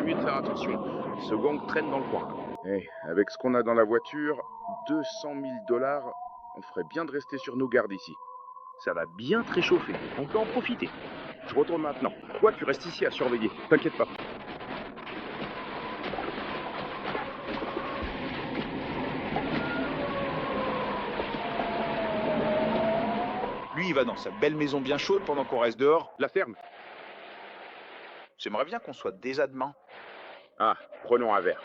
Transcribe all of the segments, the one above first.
mieux de faire attention. Ce gang traîne dans le coin. Eh, avec ce qu'on a dans la voiture, 200 000 $, on ferait bien de rester sur nos gardes ici. Ça va bien te réchauffer, on peut en profiter. Je retourne maintenant. Toi, tu restes ici à surveiller, t'inquiète pas. Lui, il va dans sa belle maison bien chaude pendant qu'on reste dehors. La ferme. J'aimerais bien qu'on soit dès à demain. Ah, prenons un verre.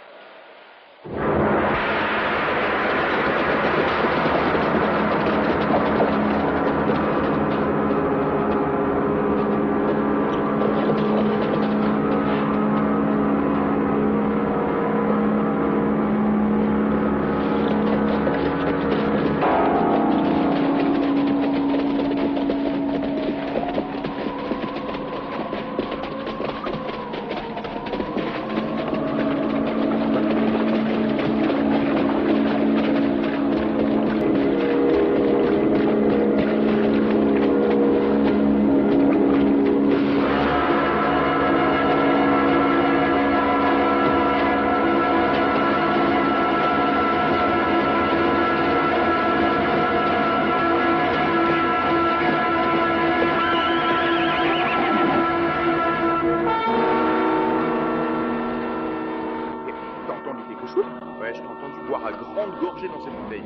Ouais, je t'ai entendu boire à grande gorgée dans cette bouteille.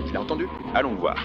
Je l'ai entendu. Allons voir.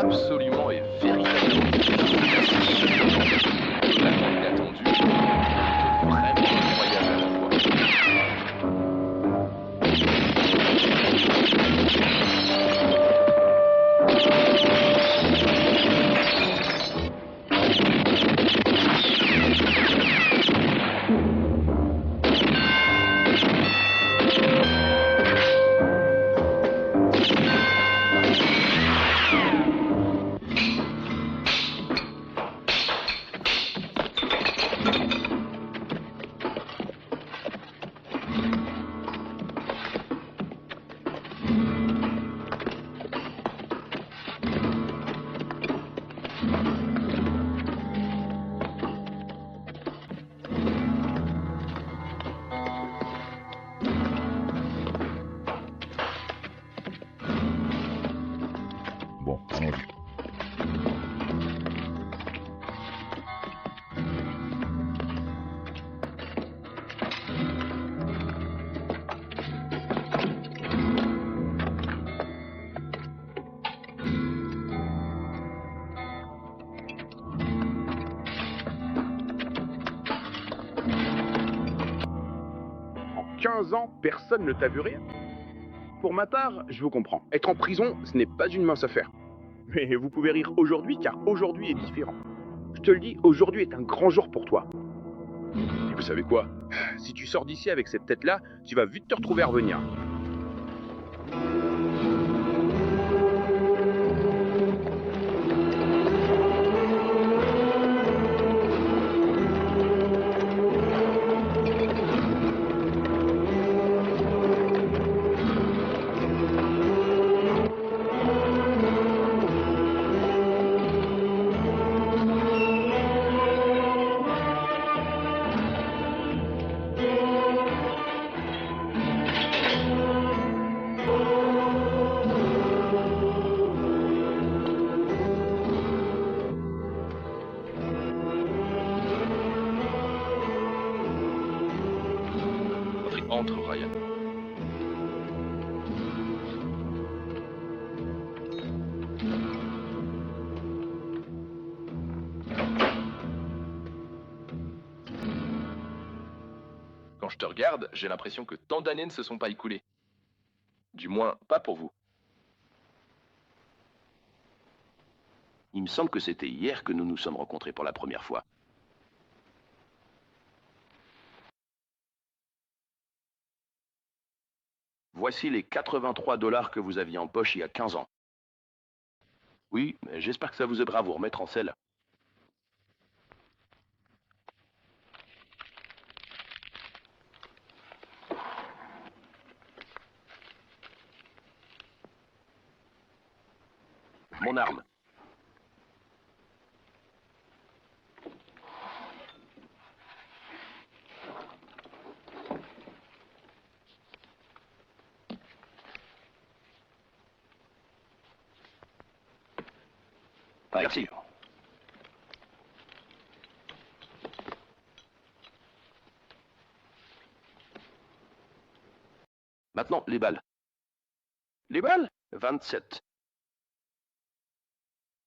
absolument et véritablement totalement inattendu, vraiment incroyable à la fois. Bon, allons-y. En 15 ans, personne ne t'a vu rire? Pour ma part, je vous comprends. Être en prison, ce n'est pas une mince affaire. Mais vous pouvez rire aujourd'hui, car aujourd'hui est différent. Je te le dis, aujourd'hui est un grand jour pour toi. Et vous savez quoi? Si tu sors d'ici avec cette tête-là, tu vas vite te retrouver à revenir. Entre, Ryan. Quand je te regarde, j'ai l'impression que tant d'années ne se sont pas écoulées. Du moins, pas pour vous. Il me semble que c'était hier que nous nous sommes rencontrés pour la première fois. Voici les 83 $ que vous aviez en poche il y a 15 ans. Oui, mais j'espère que ça vous aidera à vous remettre en selle. Mon arme. Merci. Maintenant, les balles. Les balles? 27.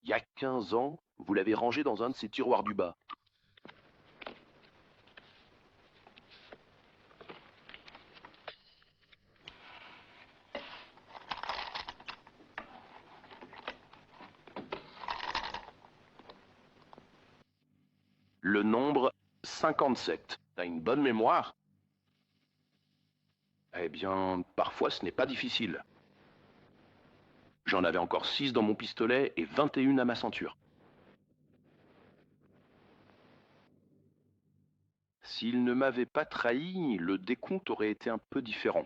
Il y a 15 ans, vous l'avez rangé dans un de ces tiroirs du bas. Le nombre 57. T'as une bonne mémoire? Eh bien, parfois ce n'est pas difficile. J'en avais encore 6 dans mon pistolet et 21 à ma ceinture. S'il ne m'avait pas trahi, le décompte aurait été un peu différent.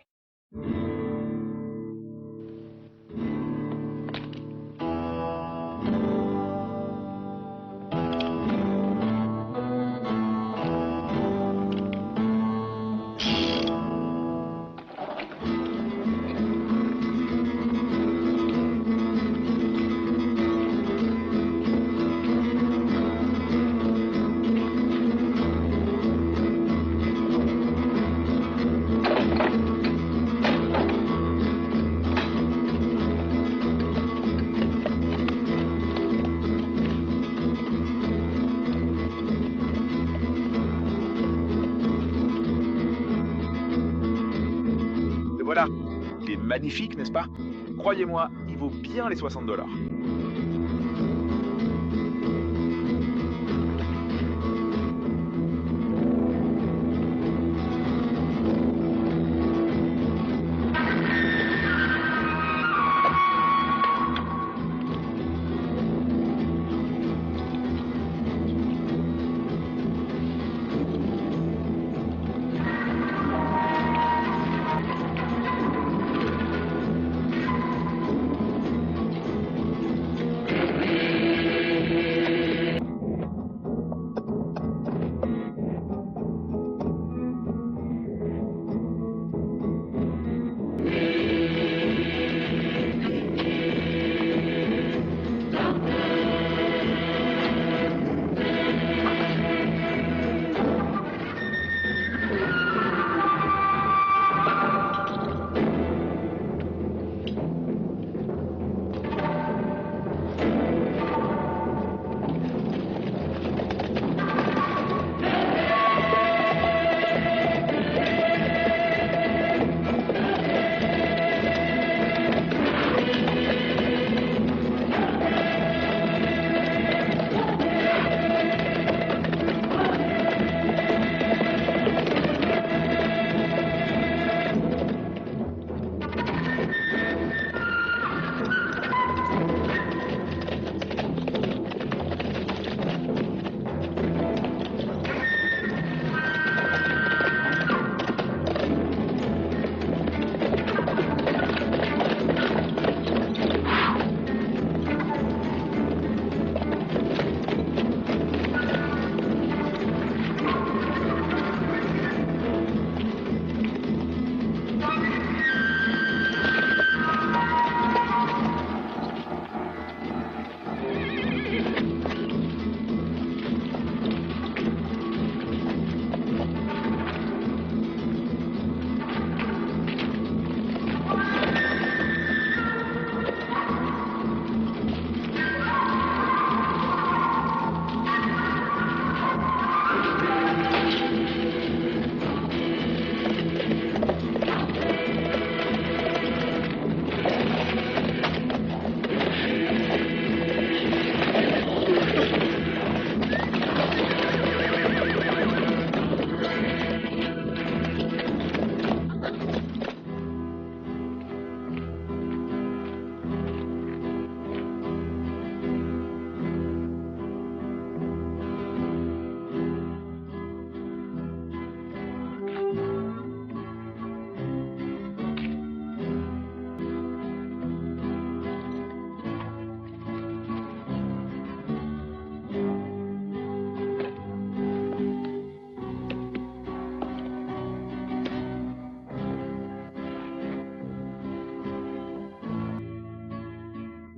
magnifique, n'est-ce pas? Croyez-moi, il vaut bien les 60 $.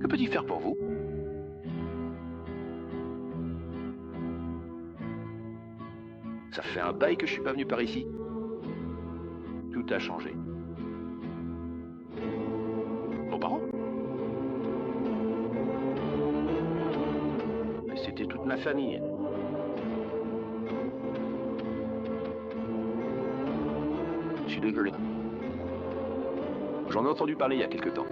Que peut-il faire pour vous? Ça fait un bail que je suis pas venu par ici. Tout a changé. Vos parents? Mais c'était toute ma famille. Je suis désolé. J'en ai entendu parler il y a quelque temps.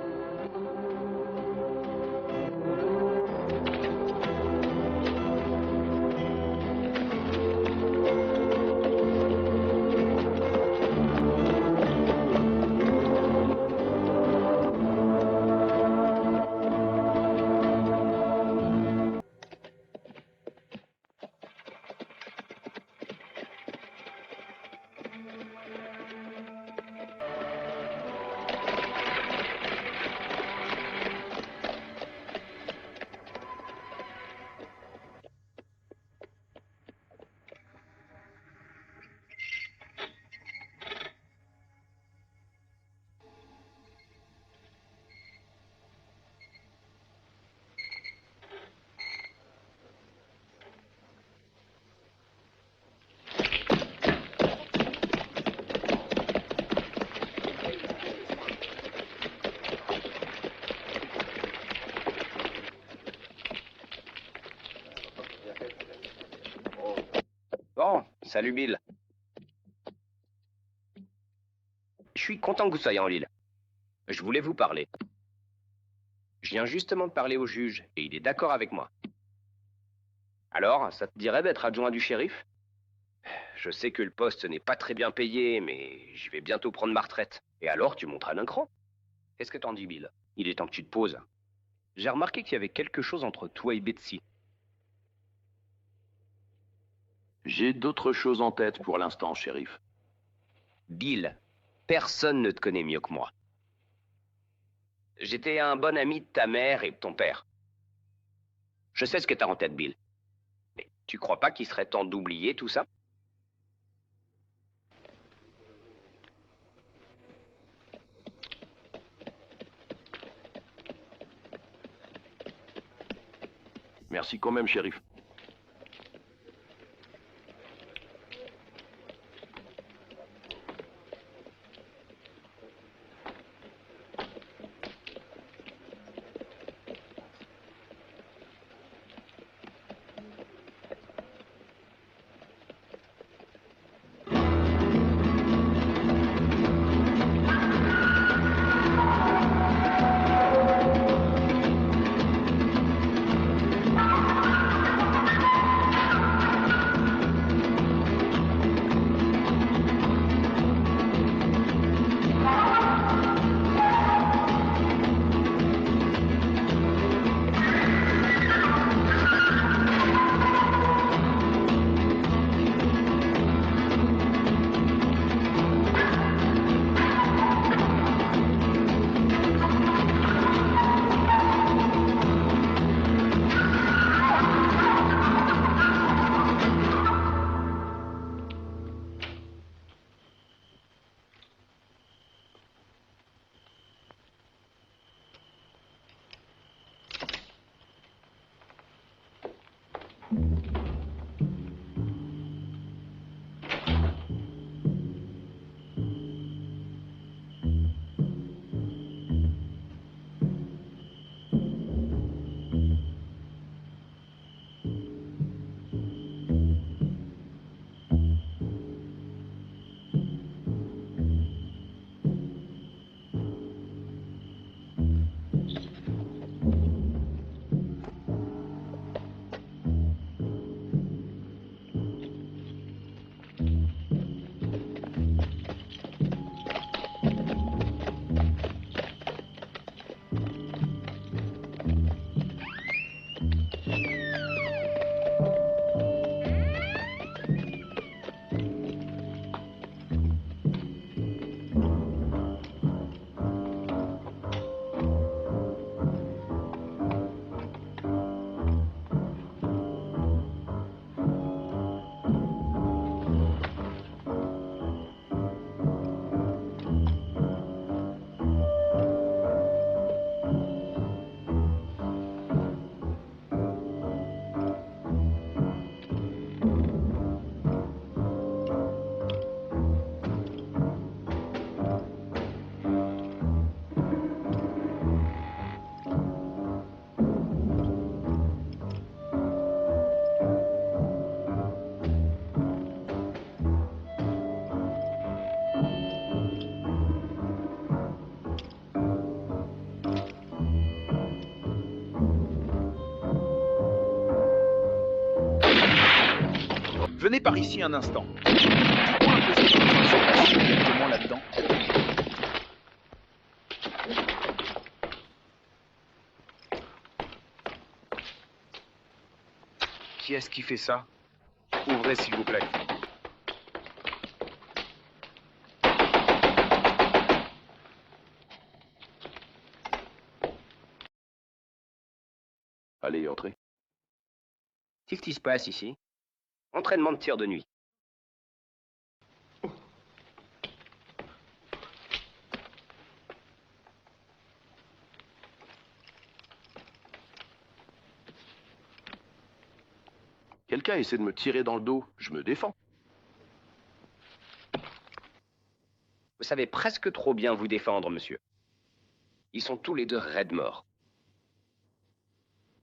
Bon, salut Bill. Je suis content que vous soyez en ville. Je voulais vous parler. Je viens justement de parler au juge, et il est d'accord avec moi. Alors, ça te dirait d'être adjoint du shérif? Je sais que le poste n'est pas très bien payé, mais je vais bientôt prendre ma retraite. Et alors, tu monteras d'un cran. Qu'est-ce que t'en dis, Bill? Il est temps que tu te poses. J'ai remarqué qu'il y avait quelque chose entre toi et Betsy. J'ai d'autres choses en tête pour l'instant, shérif. Bill, personne ne te connaît mieux que moi. J'étais un bon ami de ta mère et de ton père. Je sais ce que t'as en tête, Bill. Mais tu crois pas qu'il serait temps d'oublier tout ça? Merci quand même, shérif. Venez par ici un instant. Dites-moi un peu ce qui s'est passé exactement là-dedans. Qui est-ce qui fait ça? Ouvrez, s'il vous plaît. Allez, entrez. Qu'est-ce qui se passe ici? Entraînement de tir de nuit. Quelqu'un essaie de me tirer dans le dos, je me défends. Vous savez presque trop bien vous défendre, monsieur. Ils sont tous les deux raides morts.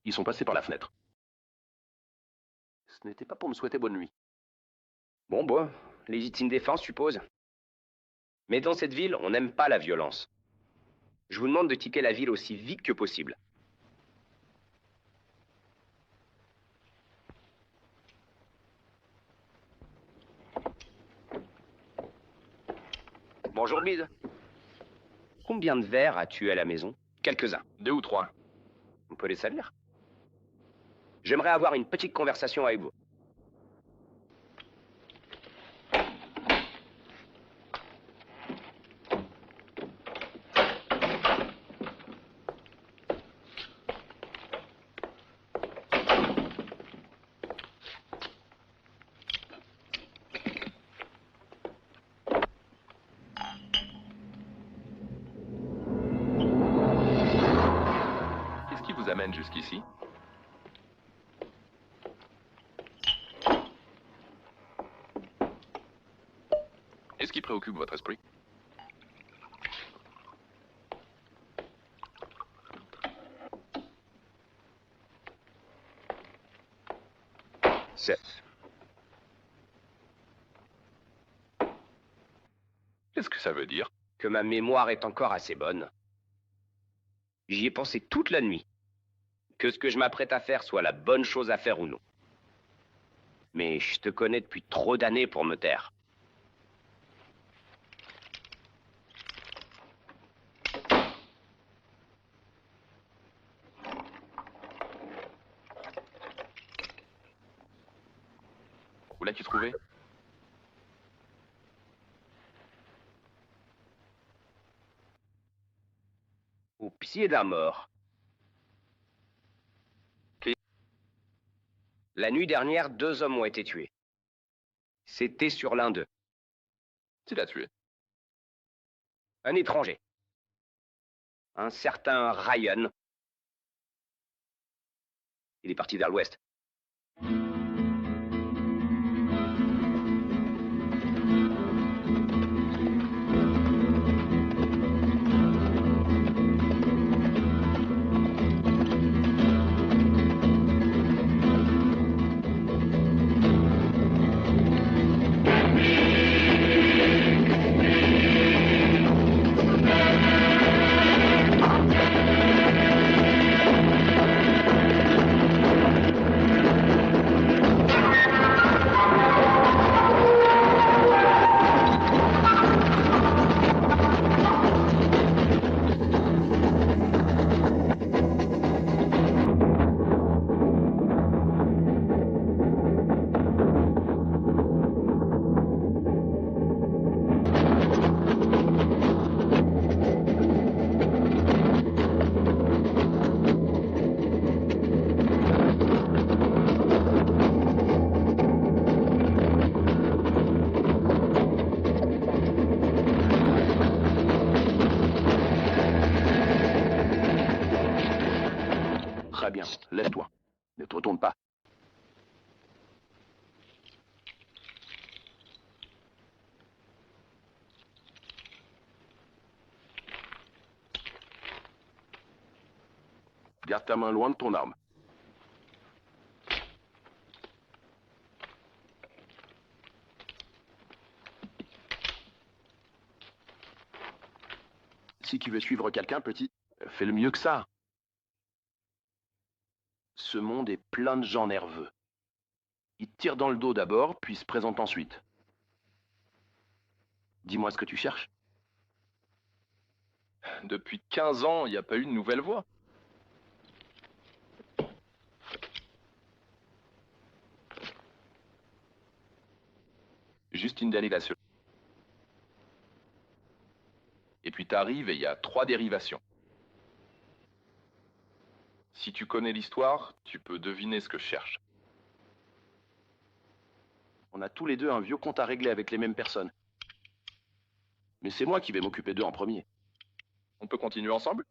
Ils sont passés par la fenêtre. Ce n'était pas pour me souhaiter bonne nuit. Bon, légitime défense, suppose. Mais dans cette ville, on n'aime pas la violence. Je vous demande de quitter la ville aussi vite que possible. Bonjour, Bide. Combien de verres as-tu à la maison? Quelques-uns. 2 ou 3. On peut les salir. J'aimerais avoir une petite conversation avec vous. Qu'est-ce qui vous amène jusqu'ici? Qu'est-ce qui préoccupe votre esprit? C'est... Qu'est-ce que ça veut dire? que ma mémoire est encore assez bonne. J'y ai pensé toute la nuit. Que ce que je m'apprête à faire soit la bonne chose à faire ou non. Mais je te connais depuis trop d'années pour me taire. Où l'as-tu trouvé? Au pied d'un mort. La nuit dernière, 2 hommes ont été tués. C'était sur l'un d'eux. Qui l'a tué? Un étranger. Un certain Ryan. Il est parti vers l'ouest. Très bien, lève-toi. Ne te retourne pas. Garde ta main loin de ton arme. Si tu veux suivre quelqu'un, petit, fais le mieux que ça. Ce monde est plein de gens nerveux. Ils te tirent dans le dos d'abord, puis se présentent ensuite. Dis-moi ce que tu cherches. Depuis 15 ans, il n'y a pas eu de nouvelle voix. Juste une dérivation. Et puis t'arrives et il y a 3 dérivations. Si tu connais l'histoire, tu peux deviner ce que je cherche. On a tous les deux un vieux compte à régler avec les mêmes personnes. Mais c'est moi qui vais m'occuper d'eux en premier. On peut continuer ensemble?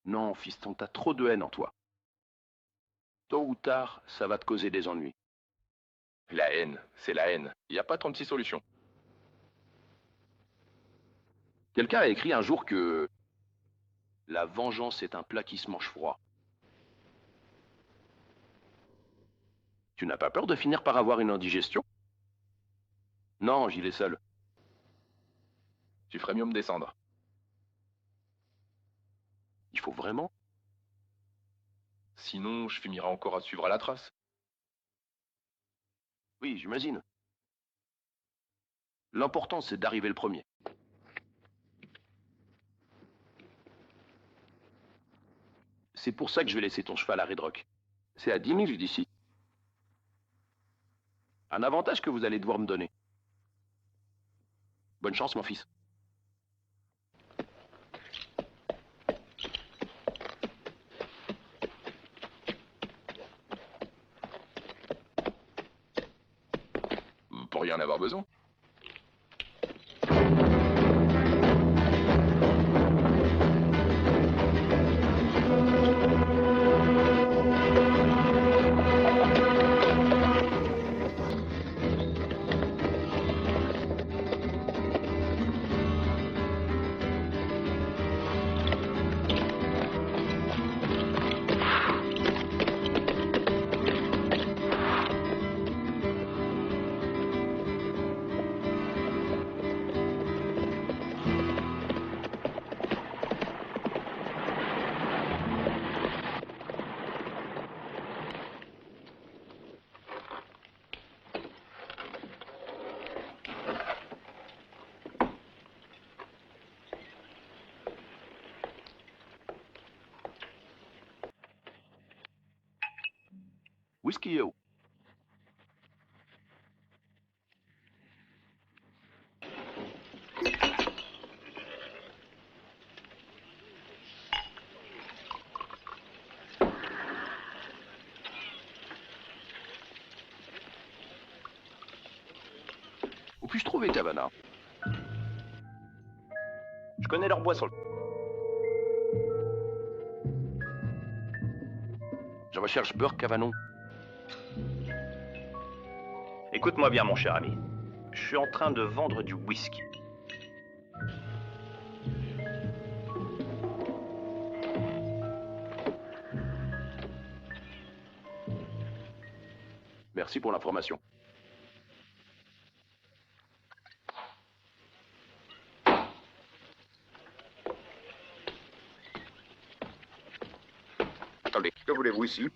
Non, fiston, t'as trop de haine en toi. Tôt ou tard, ça va te causer des ennuis. La haine, c'est la haine. Il n'y a pas 36 solutions. Quelqu'un a écrit un jour que la vengeance est un plat qui se mange froid. Tu n'as pas peur de finir par avoir une indigestion? Non, j'y vais seul. Tu ferais mieux me descendre. Il faut vraiment? Sinon, je finirai encore à suivre à la trace. Oui, j'imagine. L'important, c'est d'arriver le premier. C'est pour ça que je vais laisser ton cheval à Red Rock. C'est à 10 000 d'ici. Un avantage que vous allez devoir me donner. Bonne chance, mon fils. Pour rien avoir besoin. Whisky Yo. Où puis-je trouver Cavana? Je connais leur boisson. Je recherche Burke Cavanon. Écoute-moi bien, mon cher ami. Je suis en train de vendre du whisky. Merci pour l'information. Attendez, que voulez-vous ici?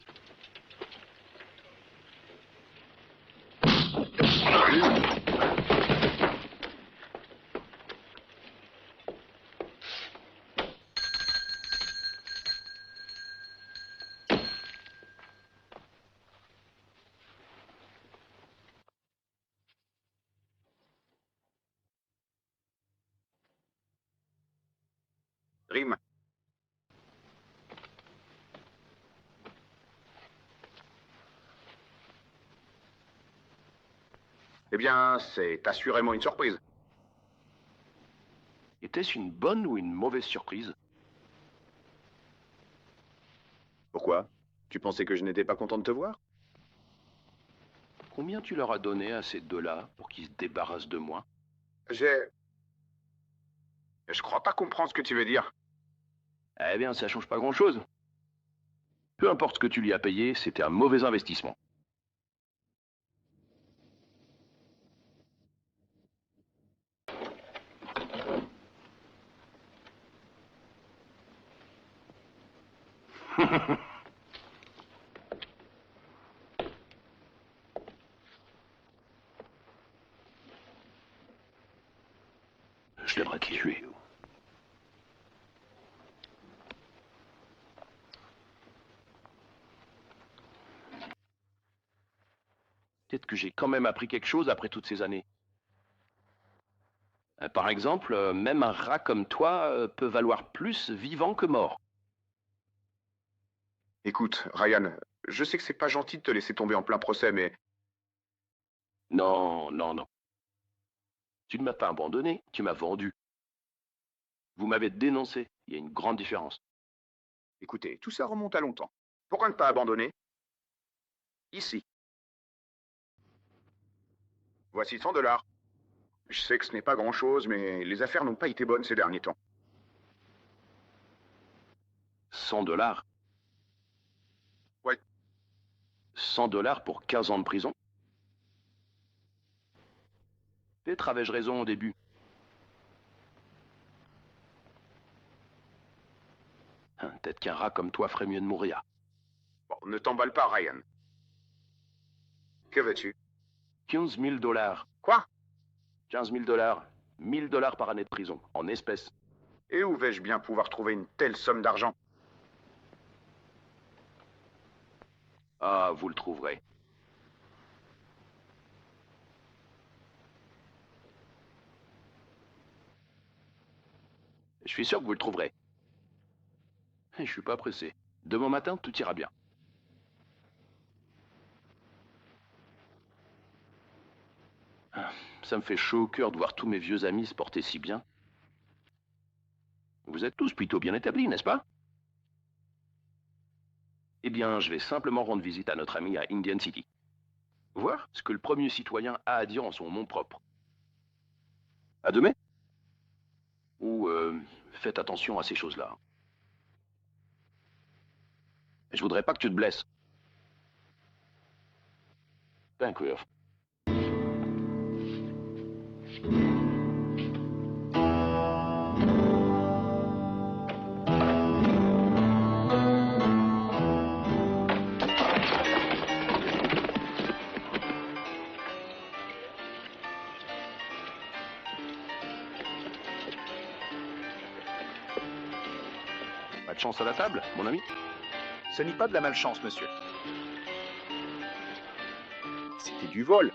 Rime. Eh bien, c'est assurément une surprise. Était-ce une bonne ou une mauvaise surprise? Pourquoi? Tu pensais que je n'étais pas content de te voir? Combien tu leur as donné à ces deux-là pour qu'ils se débarrassent de moi? Je crois pas comprendre ce que tu veux dire. Eh bien, ça change pas grand-chose. Peu importe ce que tu lui as payé, c'était un mauvais investissement. Je devrais te tuer. Peut-être que j'ai quand même appris quelque chose après toutes ces années. Par exemple, même un rat comme toi peut valoir plus vivant que mort. Écoute, Ryan, je sais que c'est pas gentil de te laisser tomber en plein procès, mais Non, non, non. Tu ne m'as pas abandonné, tu m'as vendu. Vous m'avez dénoncé, il y a une grande différence. écoutez, tout ça remonte à longtemps. Pourquoi ne pas abandonner? Ici. Voici $100. Je sais que ce n'est pas grand-chose, mais les affaires n'ont pas été bonnes ces derniers temps. 100 $? Ouais. 100 $ pour 15 ans de prison? Peut-être avais-je raison au début. Peut-être qu'un rat comme toi ferait mieux de mourir. Bon, ne t'emballe pas, Ryan. Que veux-tu? 15 000 dollars. Quoi? 15 000 dollars. 1000 dollars par année de prison, en espèces. Et où vais-je bien pouvoir trouver une telle somme d'argent? Ah, vous le trouverez. Je suis sûr que vous le trouverez. Je suis pas pressé. Demain matin, tout ira bien. Ça me fait chaud au cœur de voir tous mes vieux amis se porter si bien. Vous êtes tous plutôt bien établis, n'est-ce pas? Eh bien, je vais simplement rendre visite à notre ami à Indian City. Voir ce que le premier citoyen a à dire en son nom propre. À demain? Ou faites attention à ces choses-là. Je voudrais pas que tu te blesses. Pencroff. Pas de chance à la table, mon ami? Ce n'est pas de la malchance, monsieur. C'était du vol.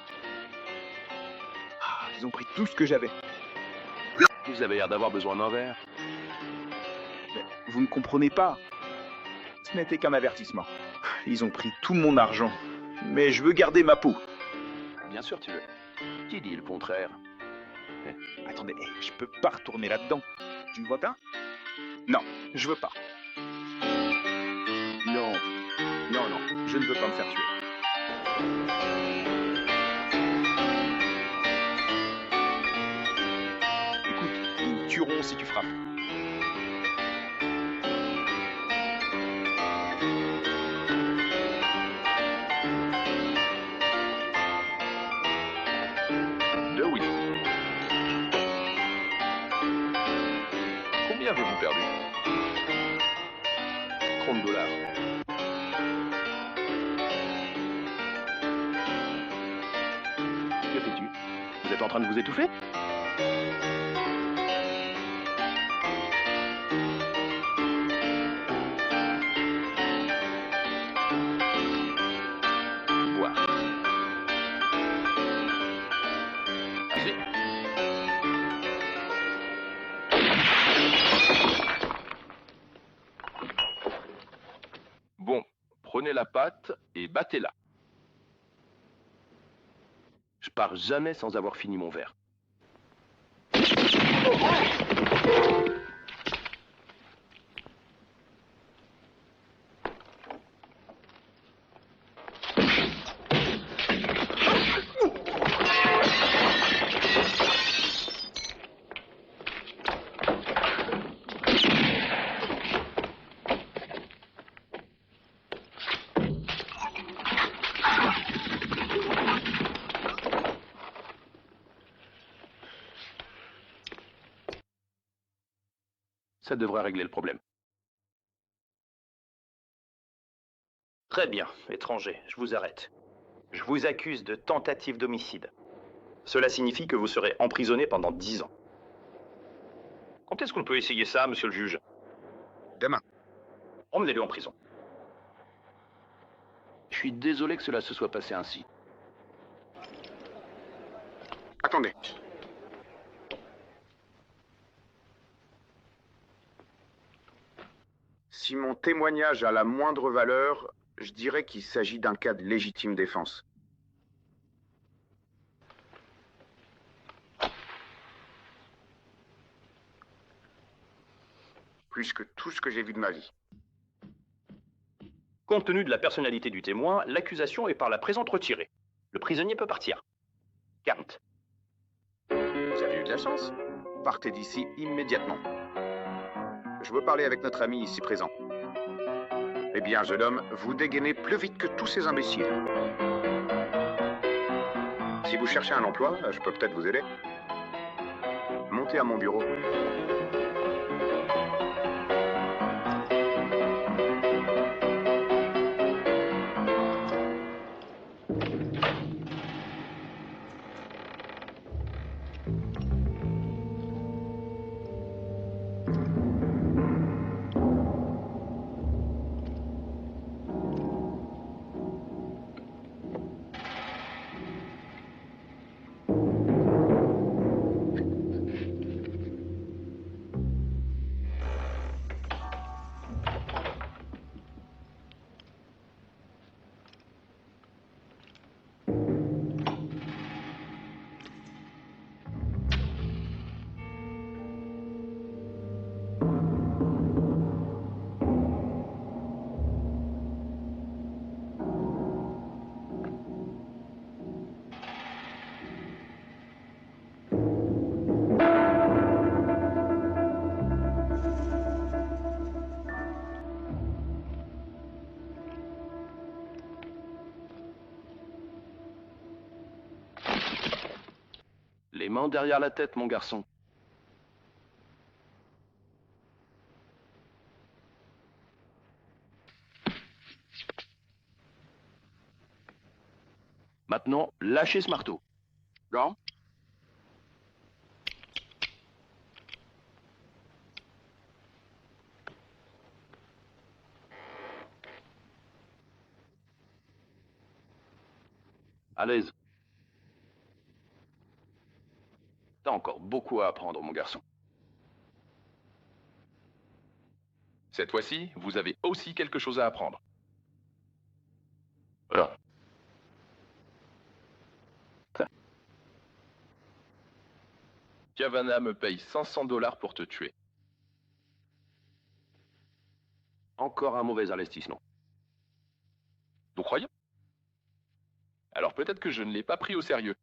Ah, ils ont pris tout ce que j'avais. Vous avez l'air d'avoir besoin d'un verre. Mais vous ne comprenez pas. Ce n'était qu'un avertissement. Ils ont pris tout mon argent. Mais je veux garder ma peau. Bien sûr, tu veux. Qui dit le contraire? Attendez, je peux pas retourner là-dedans. Tu me vois pas? Non, je veux pas. Non, non, non, je ne veux pas me faire tuer. Écoute, ils me tueront si tu frappes. Deux whisky. Combien avez-vous perdu? 30 dollars. Que fais-tu? Vous êtes en train de vous étouffer? Bois. Assez. Bon, prenez la pâte et battez-la. Je pars jamais sans avoir fini mon verre. Ça devrait régler le problème. Très bien, étranger, je vous arrête. Je vous accuse de tentative d'homicide. Cela signifie que vous serez emprisonné pendant 10 ans. Quand est-ce qu'on peut essayer ça, monsieur le juge? Demain. Emmenez-le en prison. Je suis désolé que cela se soit passé ainsi. Attendez. Si mon témoignage a la moindre valeur, je dirais qu'il s'agit d'un cas de légitime défense. Plus que tout ce que j'ai vu de ma vie. Compte tenu de la personnalité du témoin, l'accusation est par la présente retirée. Le prisonnier peut partir. Kant. Vous avez eu de la chance. Partez d'ici immédiatement. Je veux parler avec notre ami ici présent. Eh bien, jeune homme, vous dégainez plus vite que tous ces imbéciles. Si vous cherchez un emploi, je peux peut-être vous aider. Montez à mon bureau. Les mains derrière la tête, mon garçon. Maintenant, lâchez ce marteau. Là. À l'aise. T'as encore beaucoup à apprendre, mon garçon. Cette fois-ci, vous avez aussi quelque chose à apprendre. Voilà. Kavanagh me paye 500 $ pour te tuer. Encore un mauvais investissement. Nous croyons? Alors peut-être que je ne l'ai pas pris au sérieux.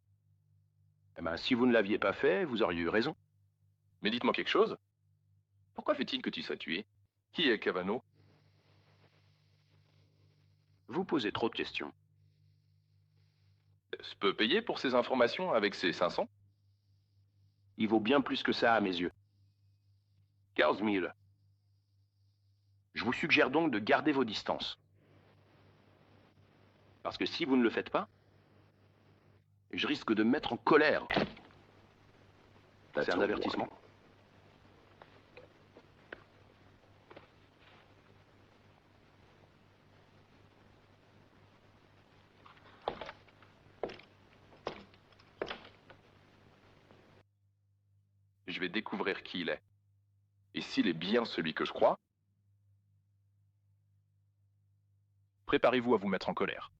Eh ben, si vous ne l'aviez pas fait, vous auriez eu raison. Mais dites-moi quelque chose. Pourquoi fait-il que tu sois tué? Qui est Cavanagh? Vous posez trop de questions. Je peux payer pour ces informations avec ces 500? Il vaut bien plus que ça à mes yeux. 15 000. Je vous suggère donc de garder vos distances. Parce que si vous ne le faites pas, je risque de me mettre en colère. C'est un avertissement. Je vais découvrir qui il est. Et s'il est bien celui que je crois, préparez-vous à vous mettre en colère.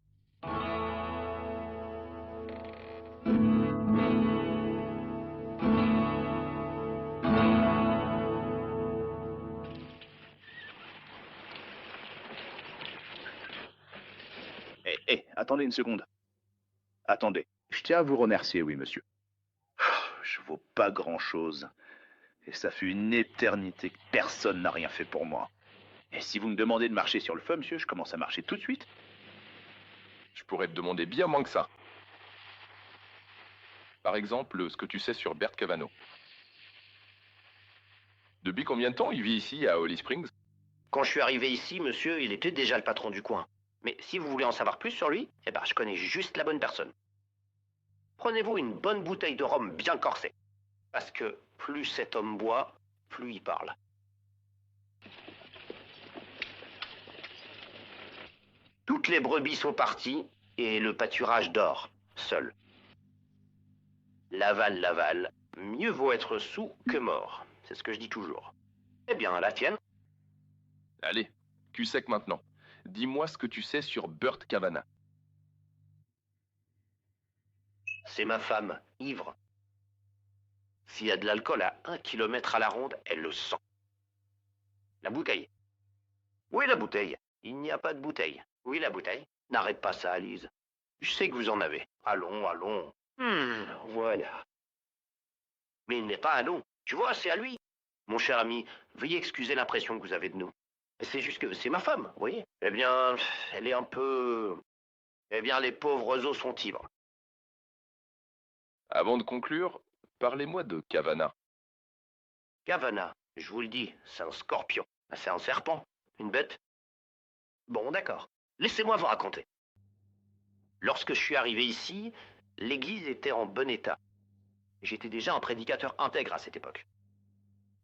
Attendez une seconde. Attendez. Je tiens à vous remercier, oui, monsieur. Je vaux pas grand-chose. Et ça fait une éternité que personne n'a rien fait pour moi. Et si vous me demandez de marcher sur le feu, monsieur, je commence à marcher tout de suite. Je pourrais te demander bien moins que ça. Par exemple, ce que tu sais sur Bert Cavanagh. Depuis combien de temps il vit ici, à Holly Springs? Quand je suis arrivé ici, monsieur, il était déjà le patron du coin. Mais si vous voulez en savoir plus sur lui, eh ben, je connais juste la bonne personne. Prenez-vous une bonne bouteille de rhum bien corsée. Parce que plus cet homme boit, plus il parle. Toutes les brebis sont parties et le pâturage dort, seul. Laval, mieux vaut être soûl que mort. C'est ce que je dis toujours. Eh bien, la tienne? Allez, cul sec maintenant. Dis-moi ce que tu sais sur Bert Cavanagh. C'est ma femme, ivre. S'il y a de l'alcool à 1 kilomètre à la ronde, elle le sent. La bouteille. Où est la bouteille? Il n'y a pas de bouteille. Oui, la bouteille. N'arrête pas ça, Alice. Je sais que vous en avez. Allons, allons. Voilà. Mais il n'est pas à nous. Tu vois, c'est à lui. Mon cher ami, veuillez excuser l'impression que vous avez de nous. C'est juste que c'est ma femme, vous voyez. Eh bien, elle est un peu... Eh bien, les pauvres os sont ivres. Avant de conclure, parlez-moi de Cavanagh. Cavanagh, je vous le dis, c'est un scorpion. C'est un serpent, une bête. Bon, d'accord. Laissez-moi vous raconter. Lorsque je suis arrivé ici, l'église était en bon état. J'étais déjà un prédicateur intègre à cette époque.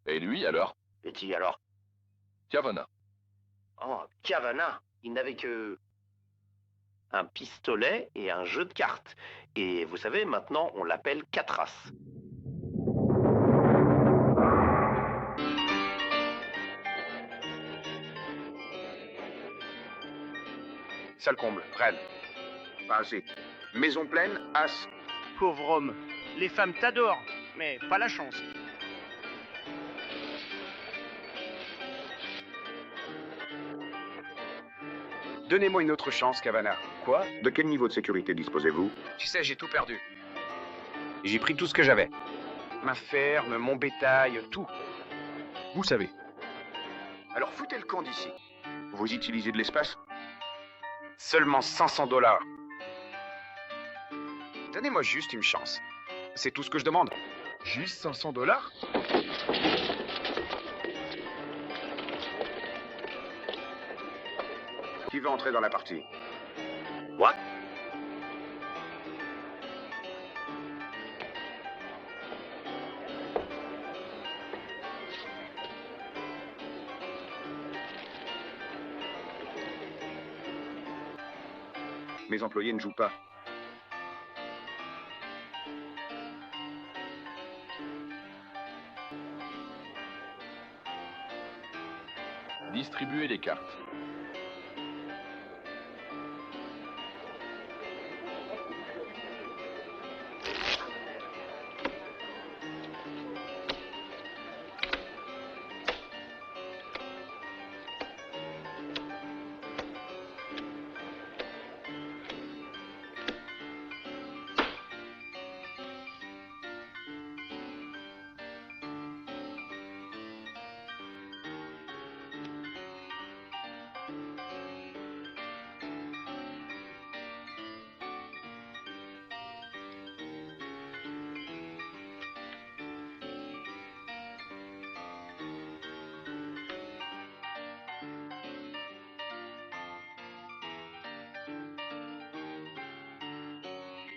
Et lui, alors? Et qui alors? Cavanagh. Oh, Cavanagh, il n'avait que un pistolet et un jeu de cartes. Et vous savez, maintenant, on l'appelle Catras. Ça le comble, reine. Pas assez. Maison pleine, as. Pauvre homme, les femmes t'adorent, mais pas la chance. Donnez-moi une autre chance, Cavanagh. Quoi? De quel niveau de sécurité disposez-vous? Tu sais, j'ai tout perdu. J'ai pris tout ce que j'avais. Ma ferme, mon bétail, tout. Vous savez. Alors foutez le camp d'ici. Vous utilisez de l'espace? Seulement 500 $. Donnez-moi juste une chance. c'est tout ce que je demande. Juste 500 dollars? Qui veut entrer dans la partie? What? Mes employés ne jouent pas. Distribuez les cartes.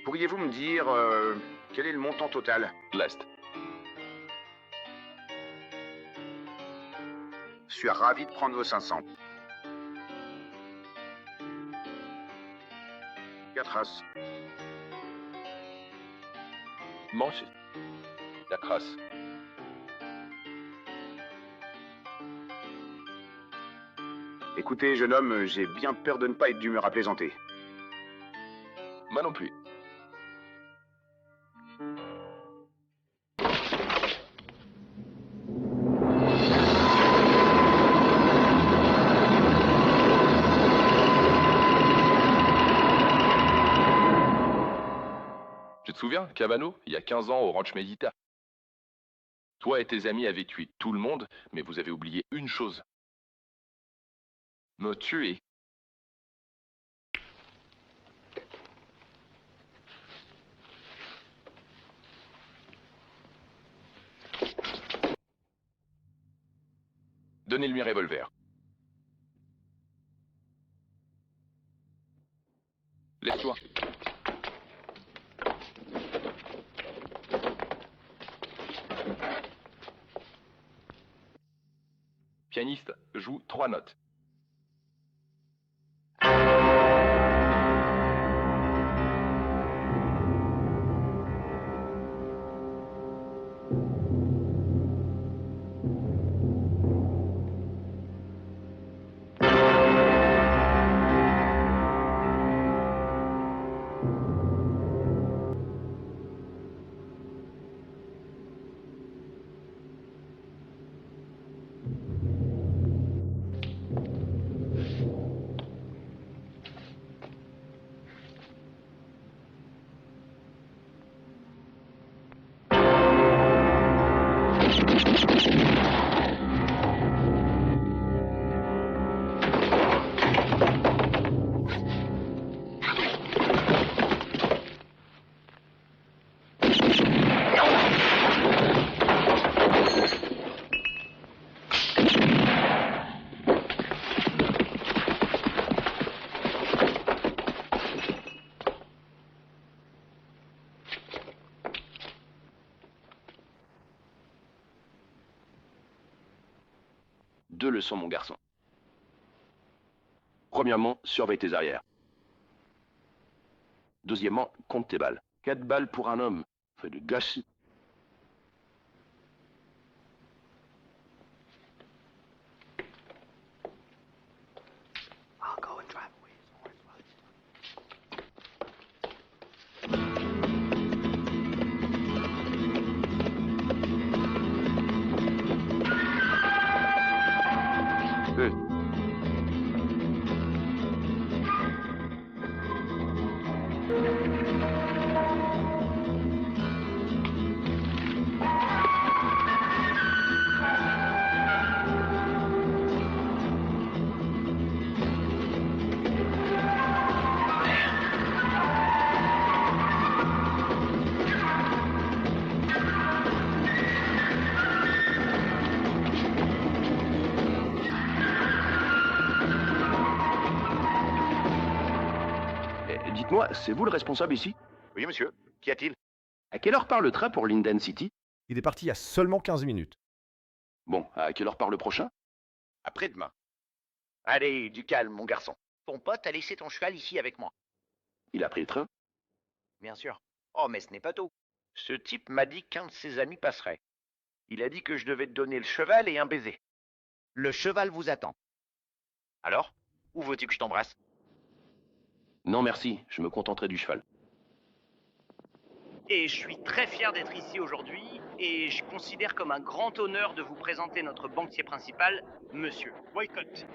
Pourriez-vous me dire quel est le montant total? L'Est. Je suis ravi de prendre vos 500. 4 as. Manche. La crasse. Écoutez, jeune homme, j'ai bien peur de ne pas être d'humeur à plaisanter. Moi non plus. Tu te souviens, Cabano, il y a 15 ans au Ranch Medita? Toi et tes amis avez tué tout le monde, mais vous avez oublié une chose. Me tuer. Donnez-lui un revolver. Laisse-toi. Pianiste, joue 3 notes. Deux leçons, mon garçon. Premièrement, surveille tes arrières. Deuxièmement, compte tes balles. 4 balles pour un homme. Fait de gâchis. Dites-moi, c'est vous le responsable ici? Oui, monsieur. Qu'y a-t-il? À quelle heure part le train pour Linden City? Il est parti il y a seulement 15 minutes. Bon, à quelle heure part le prochain? Après-demain. Allez, du calme, mon garçon. Ton pote a laissé ton cheval ici avec moi. Il a pris le train? Bien sûr. Oh, mais ce n'est pas tout. Ce type m'a dit qu'un de ses amis passerait. Il a dit que je devais te donner le cheval et un baiser. Le cheval vous attend. Alors, où veux-tu que je t'embrasse? Non, merci, je me contenterai du cheval. Et je suis très fier d'être ici aujourd'hui, et je considère comme un grand honneur de vous présenter notre banquier principal, Monsieur Walcott.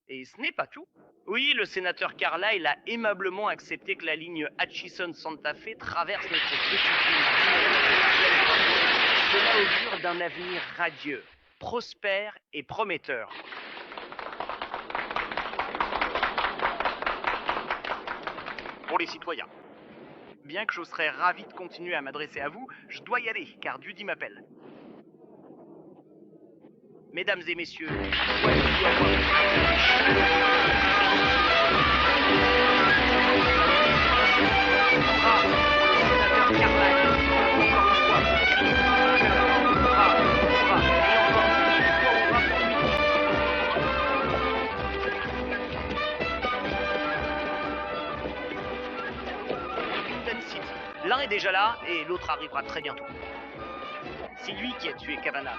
Et ce n'est pas tout. Oui, le sénateur Carlyle a aimablement accepté que la ligne Hutchison-Santa Fe traverse notre petite ville. Cela augure d'un avenir radieux, prospère et prometteur. Pour les citoyens. Bien que je serais ravi de continuer à m'adresser à vous, je dois y aller, car Judy m'appelle. Mesdames et messieurs, l'un est déjà là et l'autre arrivera très bientôt. C'est lui qui a tué Kavanagh.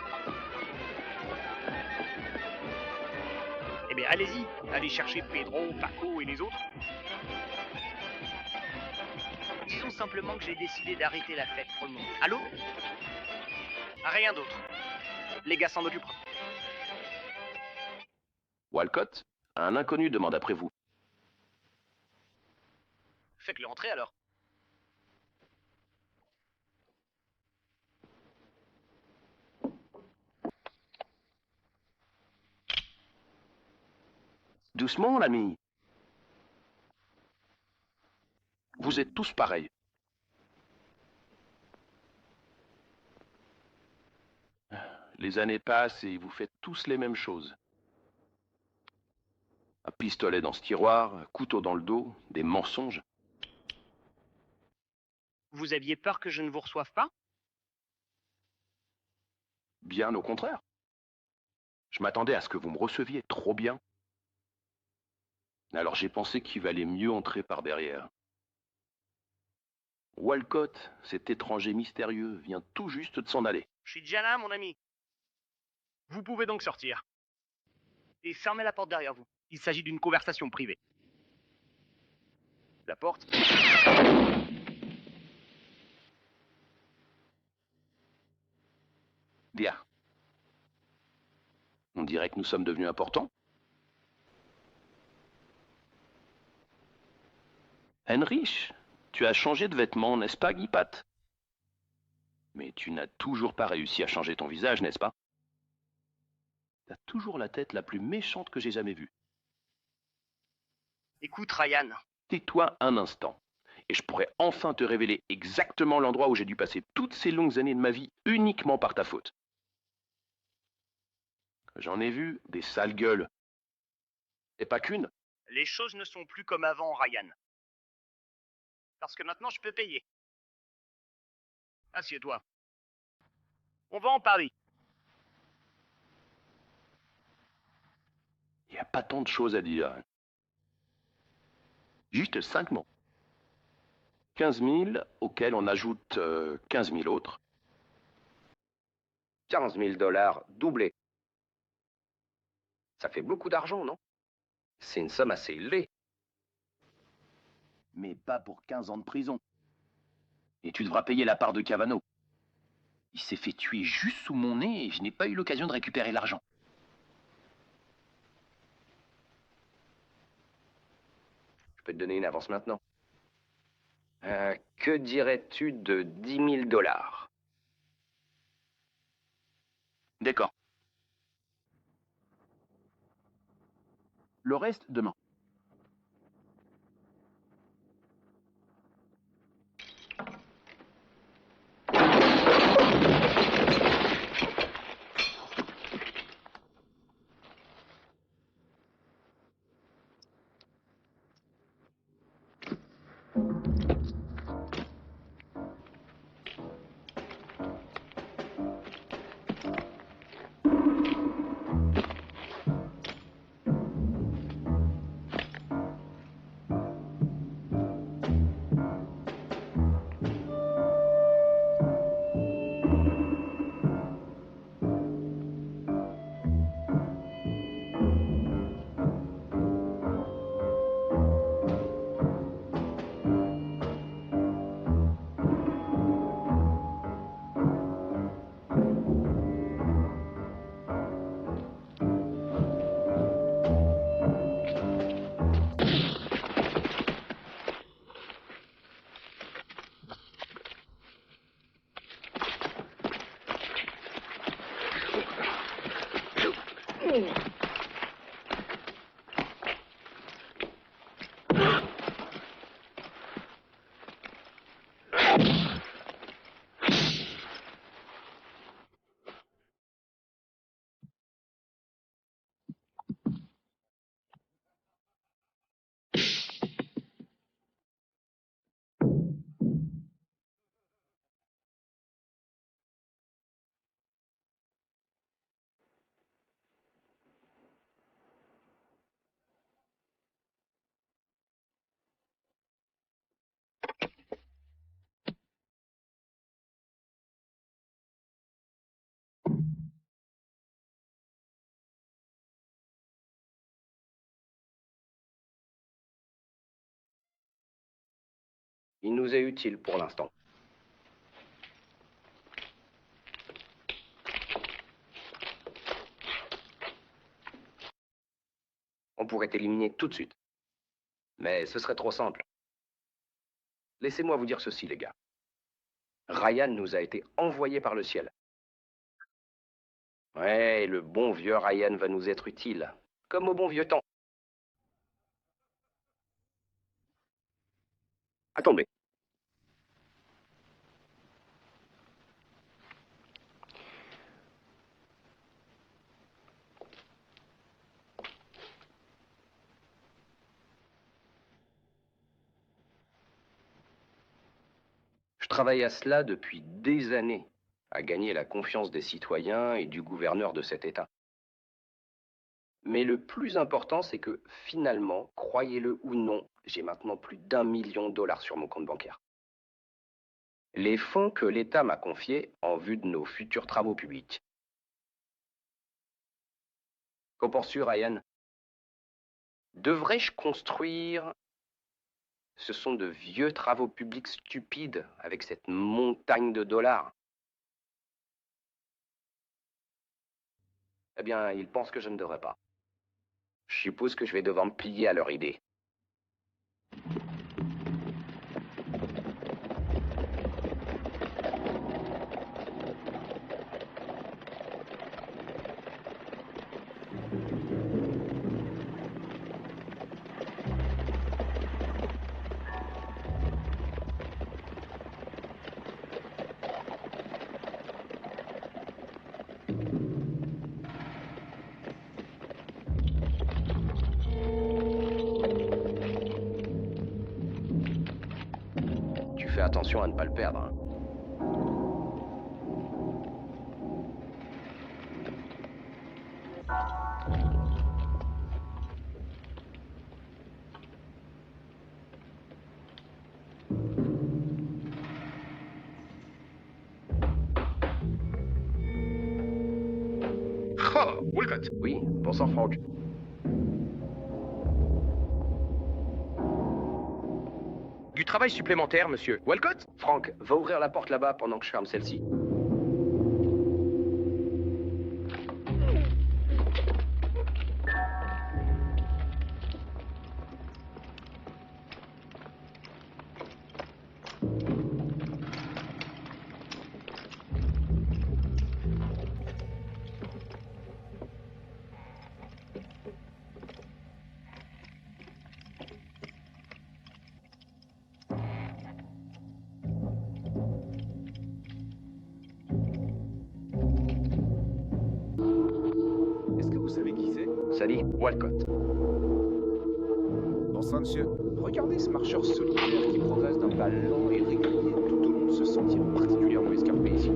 Eh bien, allez-y, allez chercher Pedro, Paco et les autres. Disons simplement que j'ai décidé d'arrêter la fête pour le moment. Allô? Rien d'autre. Les gars s'en occuperont. Walcott, un inconnu demande après vous. Faites-le entrer alors. Doucement, l'ami. Vous êtes tous pareils. Les années passent et vous faites tous les mêmes choses. Un pistolet dans ce tiroir, un couteau dans le dos, des mensonges. Vous aviez peur que je ne vous reçoive pas? Bien au contraire. Je m'attendais à ce que vous me receviez trop bien. Alors j'ai pensé qu'il valait mieux entrer par derrière. Walcott, cet étranger mystérieux, vient tout juste de s'en aller. Je suis déjà là, mon ami. Vous pouvez donc sortir. Et fermez la porte derrière vous. Il s'agit d'une conversation privée. La porte. Bien. On dirait que nous sommes devenus importants. Heinrich, tu as changé de vêtements, n'est-ce pas, Guy Pat? Mais tu n'as toujours pas réussi à changer ton visage, n'est-ce pas? T'as toujours la tête la plus méchante que j'ai jamais vue. Écoute, Ryan. Tais-toi un instant, et je pourrais enfin te révéler exactement l'endroit où j'ai dû passer toutes ces longues années de ma vie uniquement par ta faute. J'en ai vu des sales gueules. Et pas qu'une. Les choses ne sont plus comme avant, Ryan. Parce que maintenant, je peux payer. Assieds-toi. On va en parler. Il n'y a pas tant de choses à dire. Juste 5 mots. 15 000, auxquels on ajoute 15 000 autres. 15 000 $ doublés. Ça fait beaucoup d'argent, non? C'est une somme assez élevée. Mais pas pour 15 ans de prison. Et tu devras payer la part de Cavano. Il s'est fait tuer juste sous mon nez et je n'ai pas eu l'occasion de récupérer l'argent. Je peux te donner une avance maintenant. Que dirais-tu de 10 000 $? D'accord. Le reste demain. Il nous est utile pour l'instant. On pourrait t'éliminer tout de suite. Mais ce serait trop simple. Laissez-moi vous dire ceci, les gars. Ryan nous a été envoyé par le ciel. Ouais, le bon vieux Ryan va nous être utile. Comme au bon vieux temps. Attendez. Je travaille à cela depuis des années, à gagner la confiance des citoyens et du gouverneur de cet État. Mais le plus important, c'est que finalement, croyez-le ou non, j'ai maintenant plus d'1 million de dollars sur mon compte bancaire. Les fonds que l'État m'a confiés en vue de nos futurs travaux publics. Qu'en penses-tu, Ryan? Devrais-je construire... Ce sont de vieux travaux publics stupides avec cette montagne de dollars. Eh bien, ils pensent que je ne devrais pas. Je suppose que je vais devoir me plier à leur idée. Tu fais attention à ne pas le perdre, hein. Oh, Walcott. Oui, bon sang, Franck. Du travail supplémentaire, monsieur. Walcott? Franck, va ouvrir la porte là-bas pendant que je ferme celle-ci. Est-ce que vous savez qui c'est? Sally, Walcott. Bonsoir, monsieur. Regardez ce marcheur solitaire qui progresse d'un pas lent et régulier tout au long de ce sentier particulièrement escarpé ici.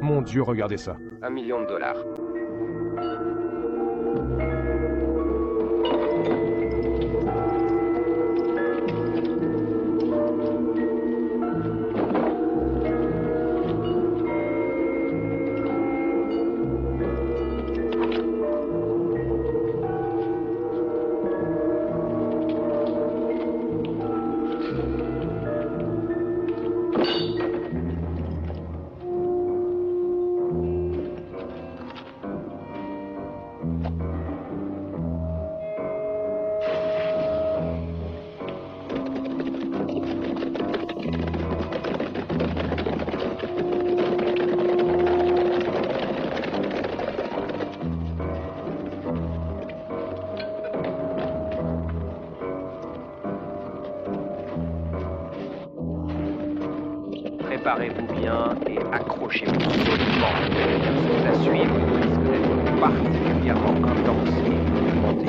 Mon Dieu, regardez ça. $1 million. Préparez-vous bien et accrochez-vous solidement. Ce qui va suivre risque d'être particulièrement intense et mouvementé.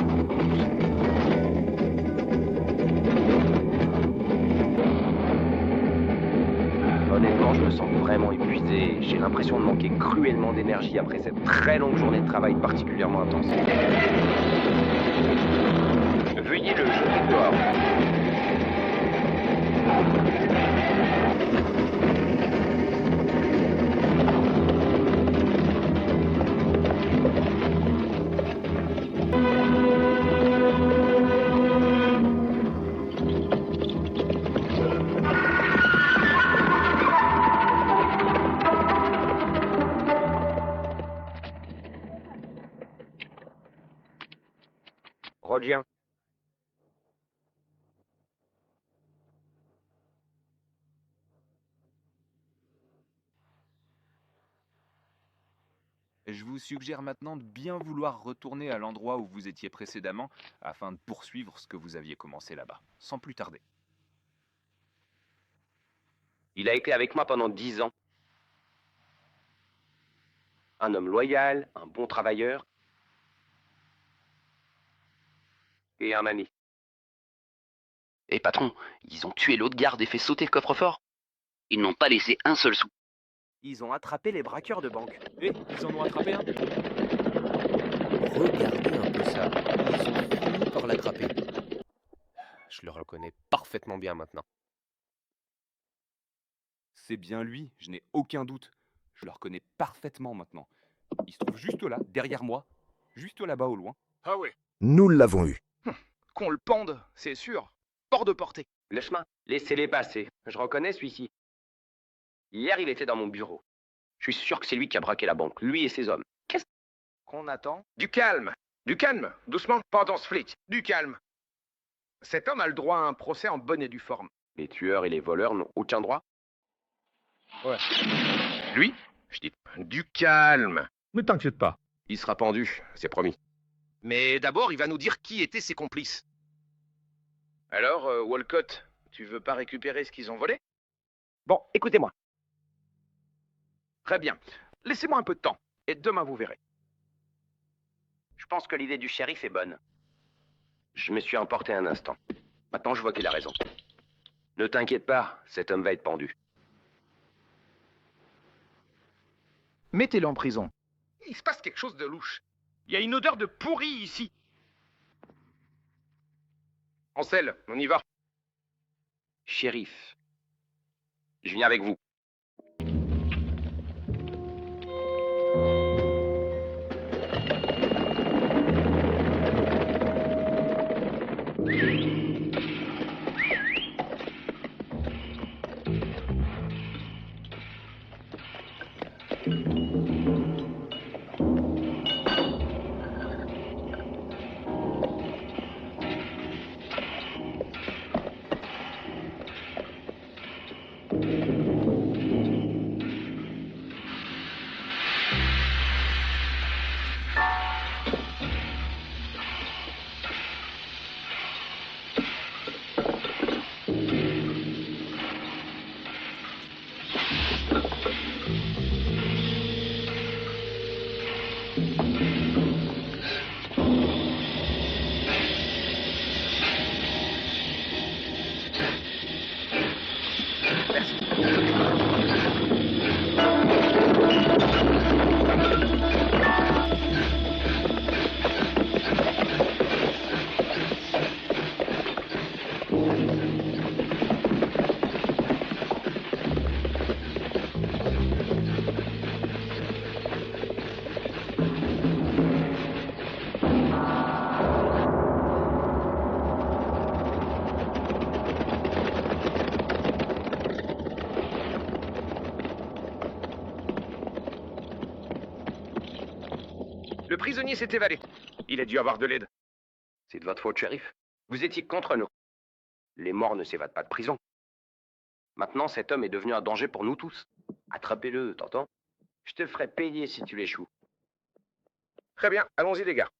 Honnêtement, je me sens vraiment épuisé. J'ai l'impression de manquer cruellement d'énergie après cette très longue journée de travail particulièrement intense. Veuillez le jeter dehors. Roger. Je vous suggère maintenant de bien vouloir retourner à l'endroit où vous étiez précédemment afin de poursuivre ce que vous aviez commencé là-bas, sans plus tarder. Il a été avec moi pendant 10 ans. Un homme loyal, un bon travailleur et un ami. Eh patron, ils ont tué l'autre garde et fait sauter le coffre-fort. Ils n'ont pas laissé un seul sou. Ils ont attrapé les braqueurs de banque. Eh, ils en ont attrapé un. Regardez un peu ça. Ils ont fini par l'attraper. Je le reconnais parfaitement bien maintenant. C'est bien lui, je n'ai aucun doute. Je le reconnais parfaitement maintenant. Il se trouve juste là, derrière moi. Juste là-bas au loin. Ah ouais. Nous l'avons eu. Qu'on le pende, c'est sûr. Hors de portée. Le chemin, laissez-les passer. Je reconnais celui-ci. Hier, il était dans mon bureau. Je suis sûr que c'est lui qui a braqué la banque, lui et ses hommes. Qu'est-ce Qu'on attend? Du calme. Du calme. Doucement. Pas dans ce flic. Du calme. Cet homme a le droit à un procès en bonne et due forme. Les tueurs et les voleurs n'ont aucun droit? Ouais. Lui? Je dis du calme. Ne t'inquiète pas. Il sera pendu, c'est promis. Mais d'abord, il va nous dire qui étaient ses complices. Alors, Walcott, tu veux pas récupérer ce qu'ils ont volé? Bon, écoutez-moi. Très bien. Laissez-moi un peu de temps, et demain vous verrez. Je pense que l'idée du shérif est bonne. Je me suis emporté un instant. Maintenant, je vois qu'il a raison. Ne t'inquiète pas, cet homme va être pendu. Mettez-le en prison. Il se passe quelque chose de louche. Il y a une odeur de pourri ici. Ansel, on y va. Shérif, je viens avec vous. Le prisonnier s'est évadé. Il a dû avoir de l'aide. C'est de votre faute, shérif. Vous étiez contre nous. Les morts ne s'évadent pas de prison. Maintenant, cet homme est devenu un danger pour nous tous. Attrapez-le, t'entends? Je te ferai payer si tu l'échoues. Très bien, allons-y les gars.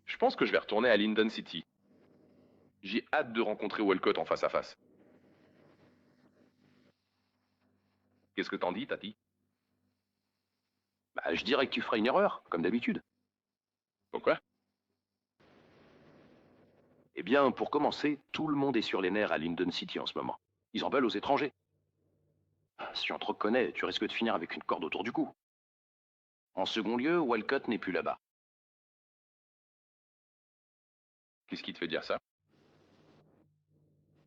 Je pense que je vais retourner à Linden City. J'ai hâte de rencontrer Walcott en face à face. Qu'est-ce que t'en dis, Tati? Bah, je dirais que tu feras une erreur, comme d'habitude. Pourquoi? Eh bien, pour commencer, tout le monde est sur les nerfs à Linden City en ce moment. Ils en veulent aux étrangers. Si on te reconnaît, tu risques de finir avec une corde autour du cou. En second lieu, Walcott n'est plus là-bas. Qu'est-ce qui te fait dire ça?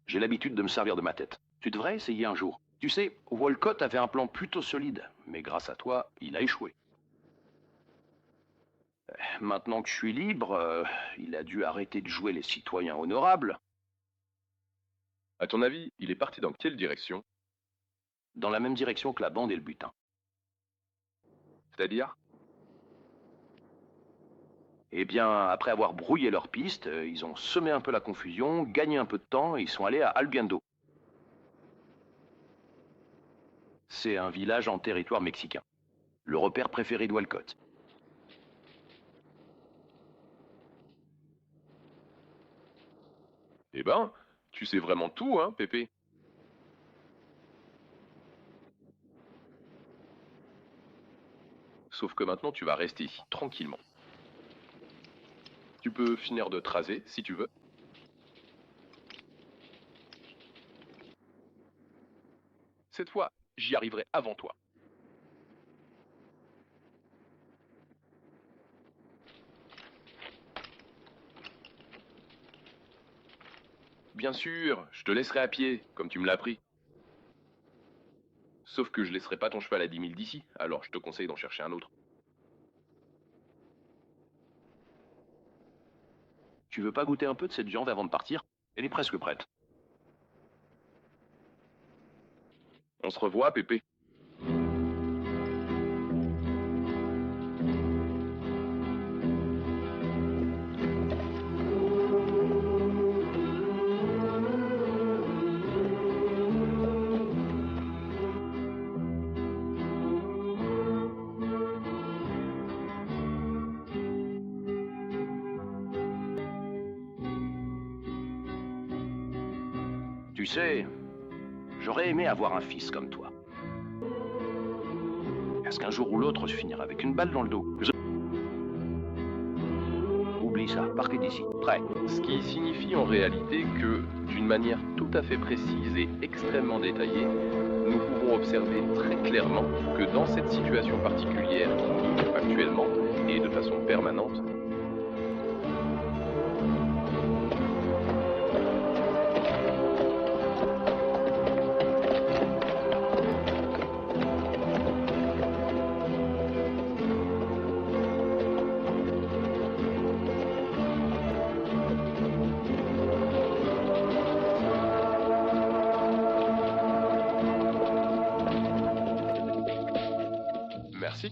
J'ai l'habitude de me servir de ma tête. Tu devrais essayer un jour. Tu sais, Walcott avait un plan plutôt solide, mais grâce à toi, il a échoué. Maintenant que je suis libre, il a dû arrêter de jouer les citoyens honorables. À ton avis, il est parti dans quelle direction? Dans la même direction que la bande et le butin. C'est-à-dire? Eh bien, après avoir brouillé leur piste, ils ont semé un peu la confusion, gagné un peu de temps et ils sont allés à Albiendo. C'est un village en territoire mexicain. Le repère préféré de Walcott. Eh ben, tu sais vraiment tout, hein, Pépé? Sauf que maintenant, tu vas rester ici, tranquillement. Tu peux finir de tracer, si tu veux. Cette fois, j'y arriverai avant toi. Bien sûr, je te laisserai à pied, comme tu me l'as appris. Sauf que je laisserai pas ton cheval à 10 000 d'ici, alors je te conseille d'en chercher un autre. Tu veux pas goûter un peu de cette viande avant de partir? Elle est presque prête. On se revoit, Pépé. Tu sais, j'aurais aimé avoir un fils comme toi. Parce qu'un jour ou l'autre, je finirai avec une balle dans le dos. Oublie ça, partez d'ici. Prêt. Ce qui signifie en réalité que, d'une manière tout à fait précise et extrêmement détaillée, nous pouvons observer très clairement que dans cette situation particulière qui vit actuellement et de façon permanente, merci.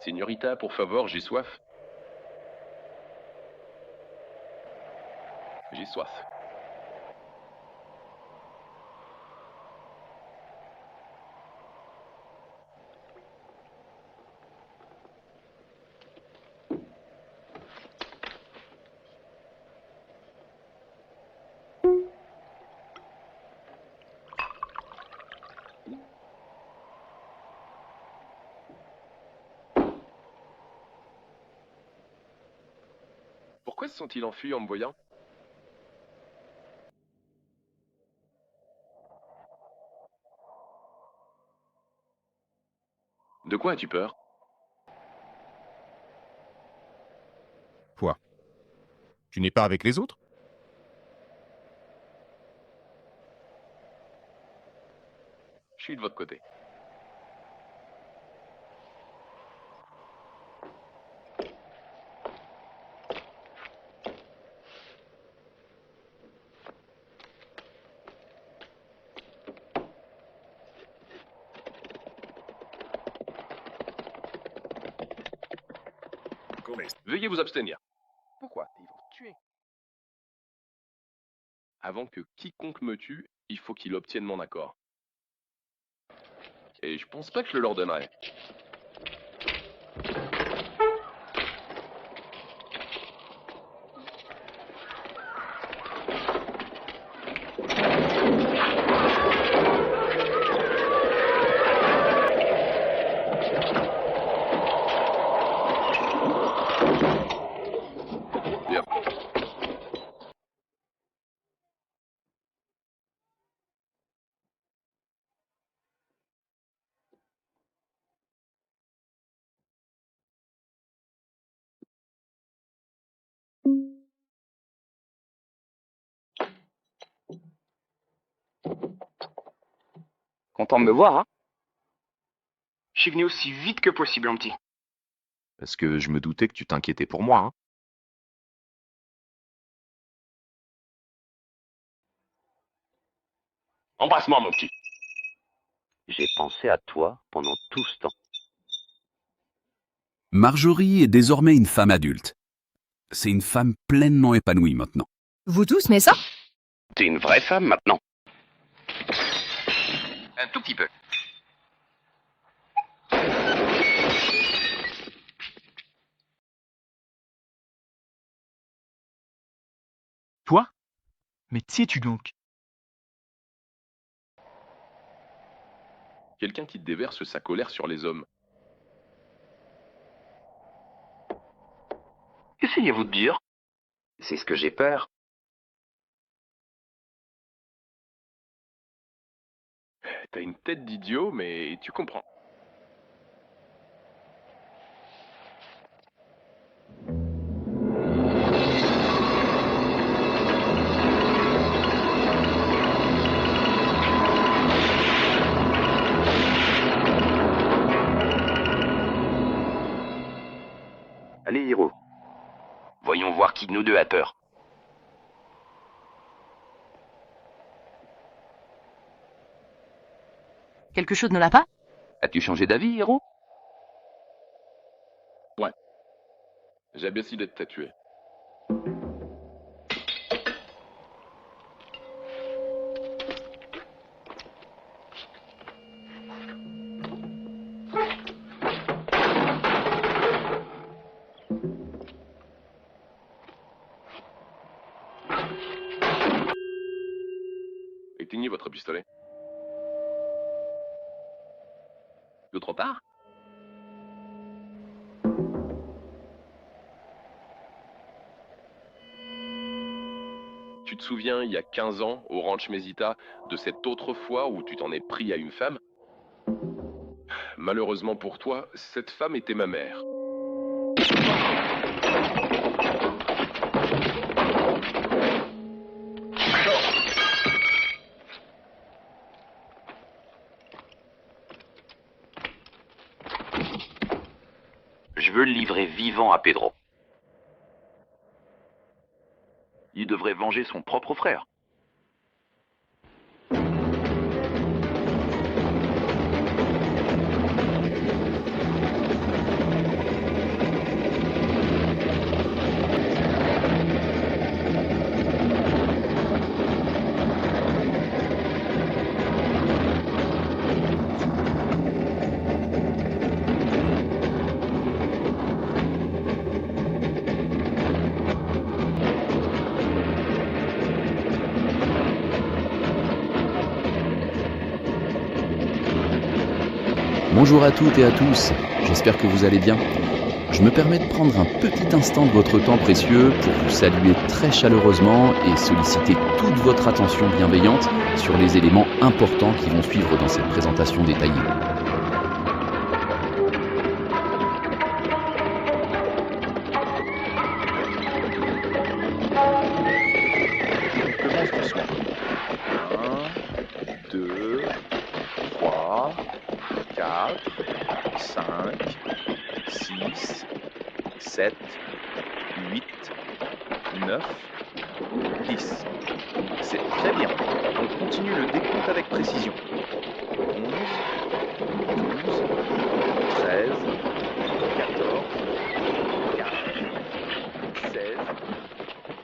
Señorita, por favor, j'ai soif. J'ai soif. Pourquoi se sont-ils enfuis en me voyant? De quoi as-tu peur? Quoi? Tu n'es pas avec les autres? Je suis de votre côté. Veuillez vous abstenir. Pourquoi? Ils vont te tuer. Avant que quiconque me tue, il faut qu'il obtienne mon accord. Et je pense pas que je le leur donnerai. Bien. Content de me voir, hein? Je suis venu aussi vite que possible, mon petit. Parce que je me doutais que tu t'inquiétais pour moi, hein. Embrasse-moi, mon petit. J'ai pensé à toi pendant tout ce temps. Marjorie est désormais une femme adulte. C'est une femme pleinement épanouie maintenant. Vous tous, mais ça? T'es une vraie femme maintenant. Un tout petit peu. Toi? Mais qui es-tu donc? Quelqu'un qui déverse sa colère sur les hommes. Qu'essayez-vous de dire? C'est ce que j'ai peur. T'as une tête d'idiot, mais tu comprends. Allez, Hiro. Voyons voir qui de nous deux a peur. Quelque chose ne l'a pas? As-tu changé d'avis, Hiro? Ouais. J'ai bien décidé de te tuer. Éteignez votre pistolet. D'autre part, tu te souviens, il y a 15 ans, au Ranch Mesita, de cette autre fois où tu t'en es pris à une femme? Malheureusement pour toi, cette femme était ma mère. Je veux le livrer vivant à Pedro. Il devrait venger son propre frère. Bonjour à toutes et à tous, j'espère que vous allez bien. Je me permets de prendre un petit instant de votre temps précieux pour vous saluer très chaleureusement et solliciter toute votre attention bienveillante sur les éléments importants qui vont suivre dans cette présentation détaillée. On commence doucement. 1, 2, 3, 4, 5, 6, 7, 8, 9, 10. C'est très bien. On continue le décompte avec précision. 11, 12, 13, 14, 15, 16,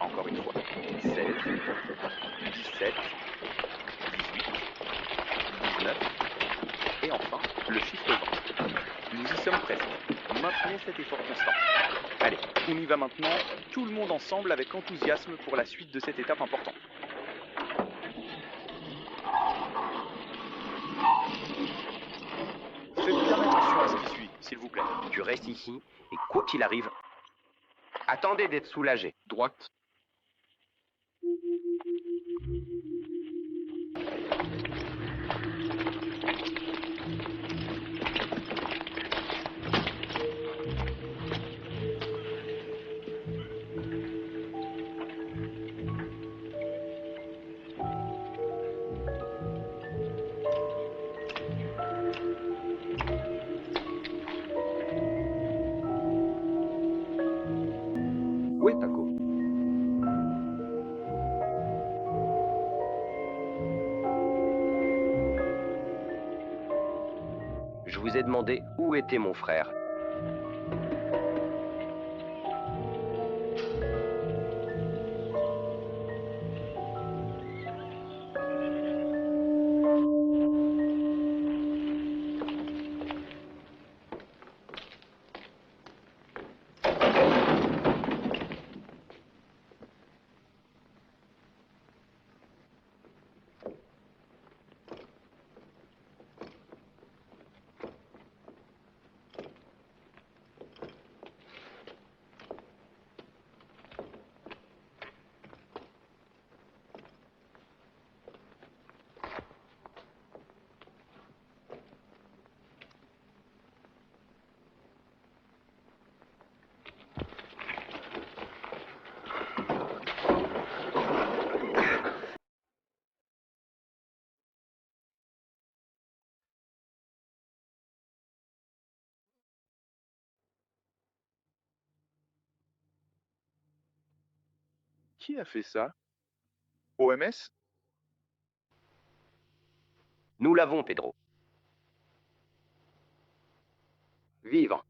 encore une fois, 16, 17, 18, 19, et enfin, le chiffre 20. Nous y sommes presque. Maintenez cet effort constant. Allez, on y va maintenant, tout le monde ensemble avec enthousiasme pour la suite de cette étape importante. Faites bien attention à ce qui suit, s'il vous plaît. Tu restes ici, et quoi qu'il arrive, attendez d'être soulagé. Droite. vous ai demandé où était mon frère. Qui a fait ça? OMS? Nous l'avons, Pedro. Vivre.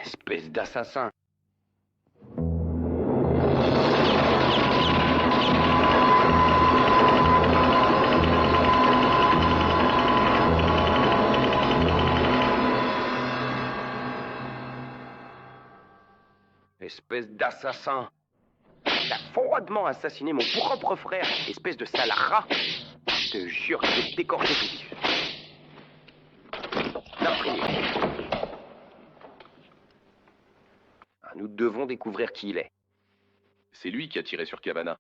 Espèce d'assassin. Espèce d'assassin. T'as froidement assassiné mon propre frère, espèce de sale rat. Je te jure que je vais t'écorcher tout vif. Meurtrier. Nous devons découvrir qui il est. C'est lui qui a tiré sur Cavana.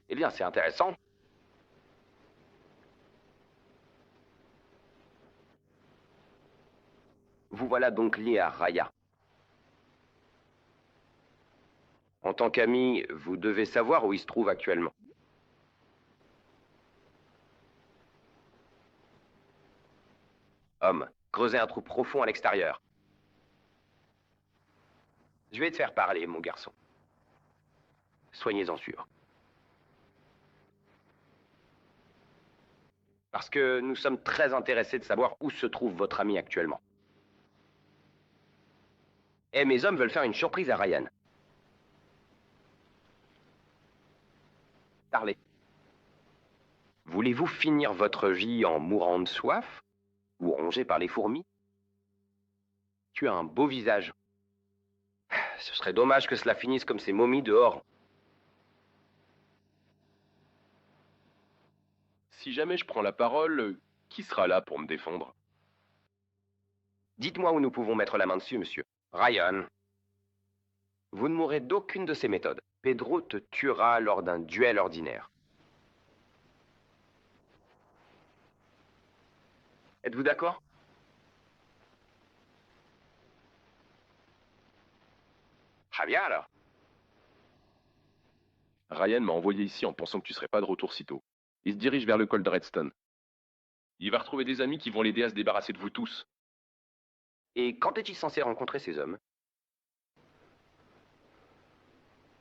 Eh bien, c'est intéressant. Vous voilà donc lié à Raya. En tant qu'ami, vous devez savoir où il se trouve actuellement. Homme, creusez un trou profond à l'extérieur. Je vais te faire parler, mon garçon. Soignez-en sûr. Parce que nous sommes très intéressés de savoir où se trouve votre ami actuellement. Et mes hommes veulent faire une surprise à Ryan. Parlez. Voulez-vous finir votre vie en mourant de soif ou rongé par les fourmis? Tu as un beau visage. Ce serait dommage que cela finisse comme ces momies dehors. Si jamais je prends la parole, qui sera là pour me défendre? Dites-moi où nous pouvons mettre la main dessus, monsieur. Ryan. Vous ne mourrez d'aucune de ces méthodes. Pedro te tuera lors d'un duel ordinaire. Êtes-vous d'accord? Très bien alors. Ryan m'a envoyé ici en pensant que tu serais pas de retour si tôt. Il se dirige vers le col de Redstone. Il va retrouver des amis qui vont l'aider à se débarrasser de vous tous. Et quand est-il censé rencontrer ces hommes?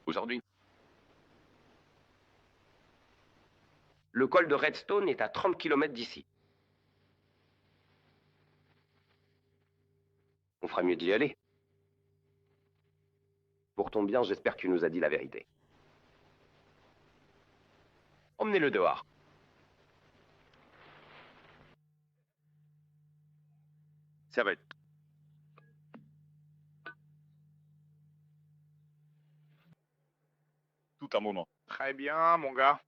Aujourd'hui. Le col de Redstone est à 30 km d'ici. On fera mieux d'y aller. Pour ton bien, j'espère que tu nous as dit la vérité. Emmenez-le dehors. Ça va être... tout un moment. Très bien, mon gars.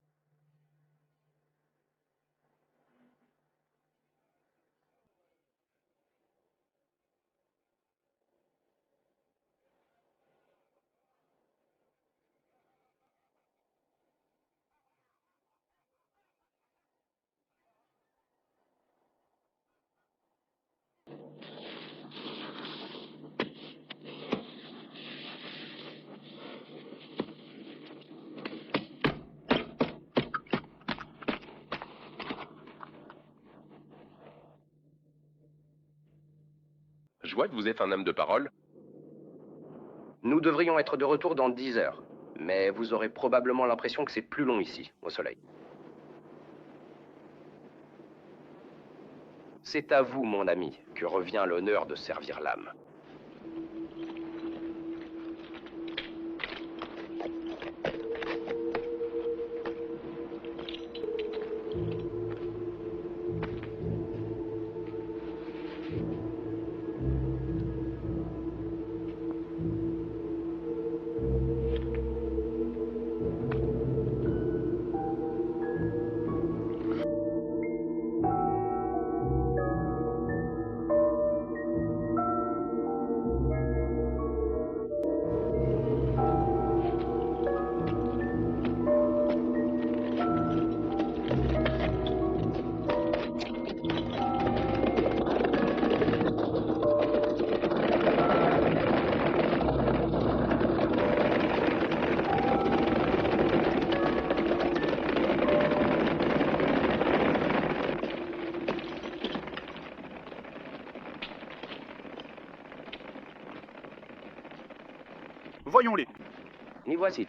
joie de vous être un homme de parole. Nous devrions être de retour dans 10 heures. Mais vous aurez probablement l'impression que c'est plus long ici, au soleil. C'est à vous, mon ami, que revient l'honneur de servir l'âme. Voyons-les. M'y voici.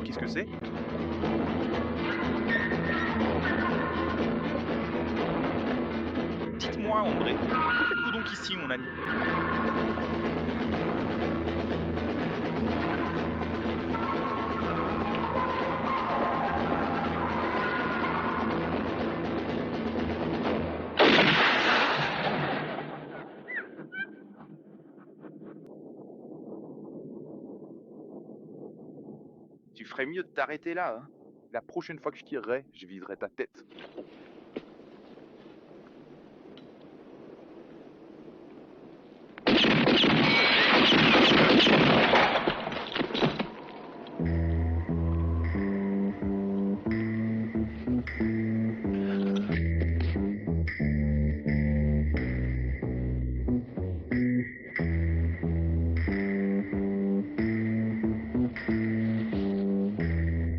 Qu'est-ce que c'est? Dites-moi, André, que faites-vous donc ici, mon ami? Tu ferais mieux de t'arrêter là, hein. La prochaine fois que je tirerai, je viserai ta tête.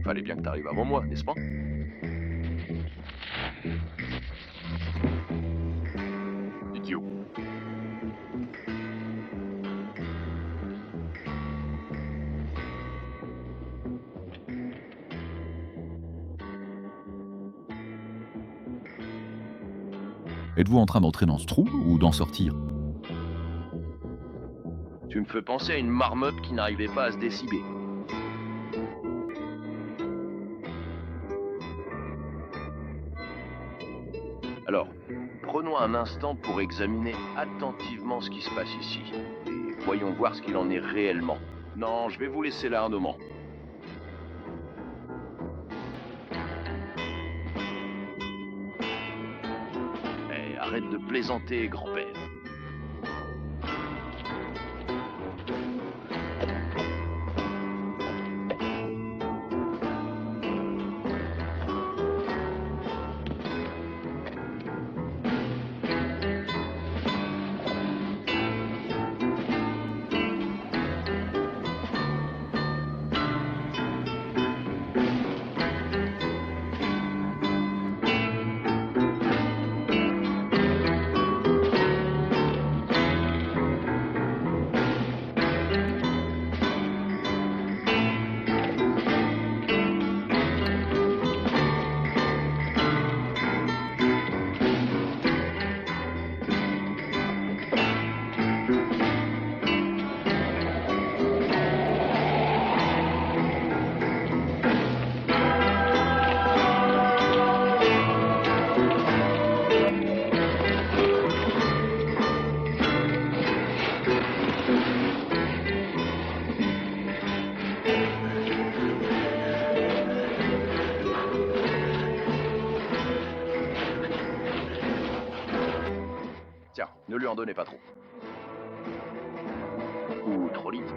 Fallait bien que t'arrives avant moi, n'est-ce pas? Idiot. Êtes-vous en train d'entrer dans ce trou ou d'en sortir? Tu me fais penser à une marmotte qui n'arrivait pas à se décider. Alors, prenons un instant pour examiner attentivement ce qui se passe ici. Et voyons voir ce qu'il en est réellement. Non, je vais vous laisser là un moment. Eh, arrête de plaisanter, grand-père. Ne lui en donnez pas trop. Ou trop vite.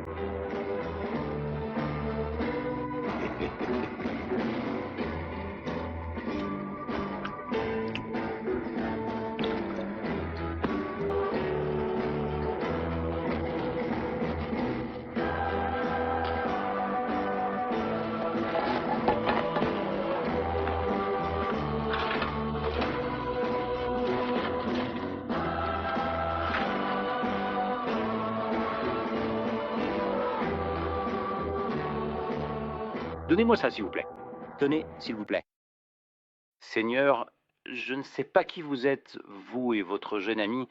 Donnez-moi ça, s'il vous plaît. Tenez, s'il vous plaît. Seigneur, je ne sais pas qui vous êtes, vous et votre jeune ami,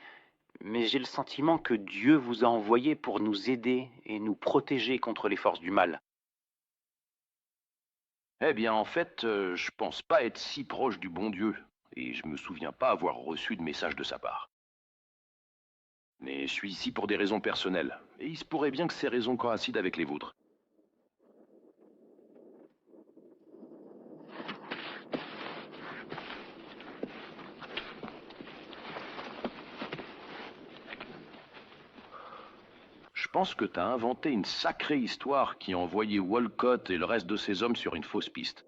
mais j'ai le sentiment que Dieu vous a envoyé pour nous aider et nous protéger contre les forces du mal. Eh bien, en fait, je pense pas être si proche du bon Dieu, et je me souviens pas avoir reçu de message de sa part. Mais je suis ici pour des raisons personnelles, et il se pourrait bien que ces raisons coïncident avec les vôtres. Je pense que t'as inventé une sacrée histoire qui a envoyé Walcott et le reste de ses hommes sur une fausse piste.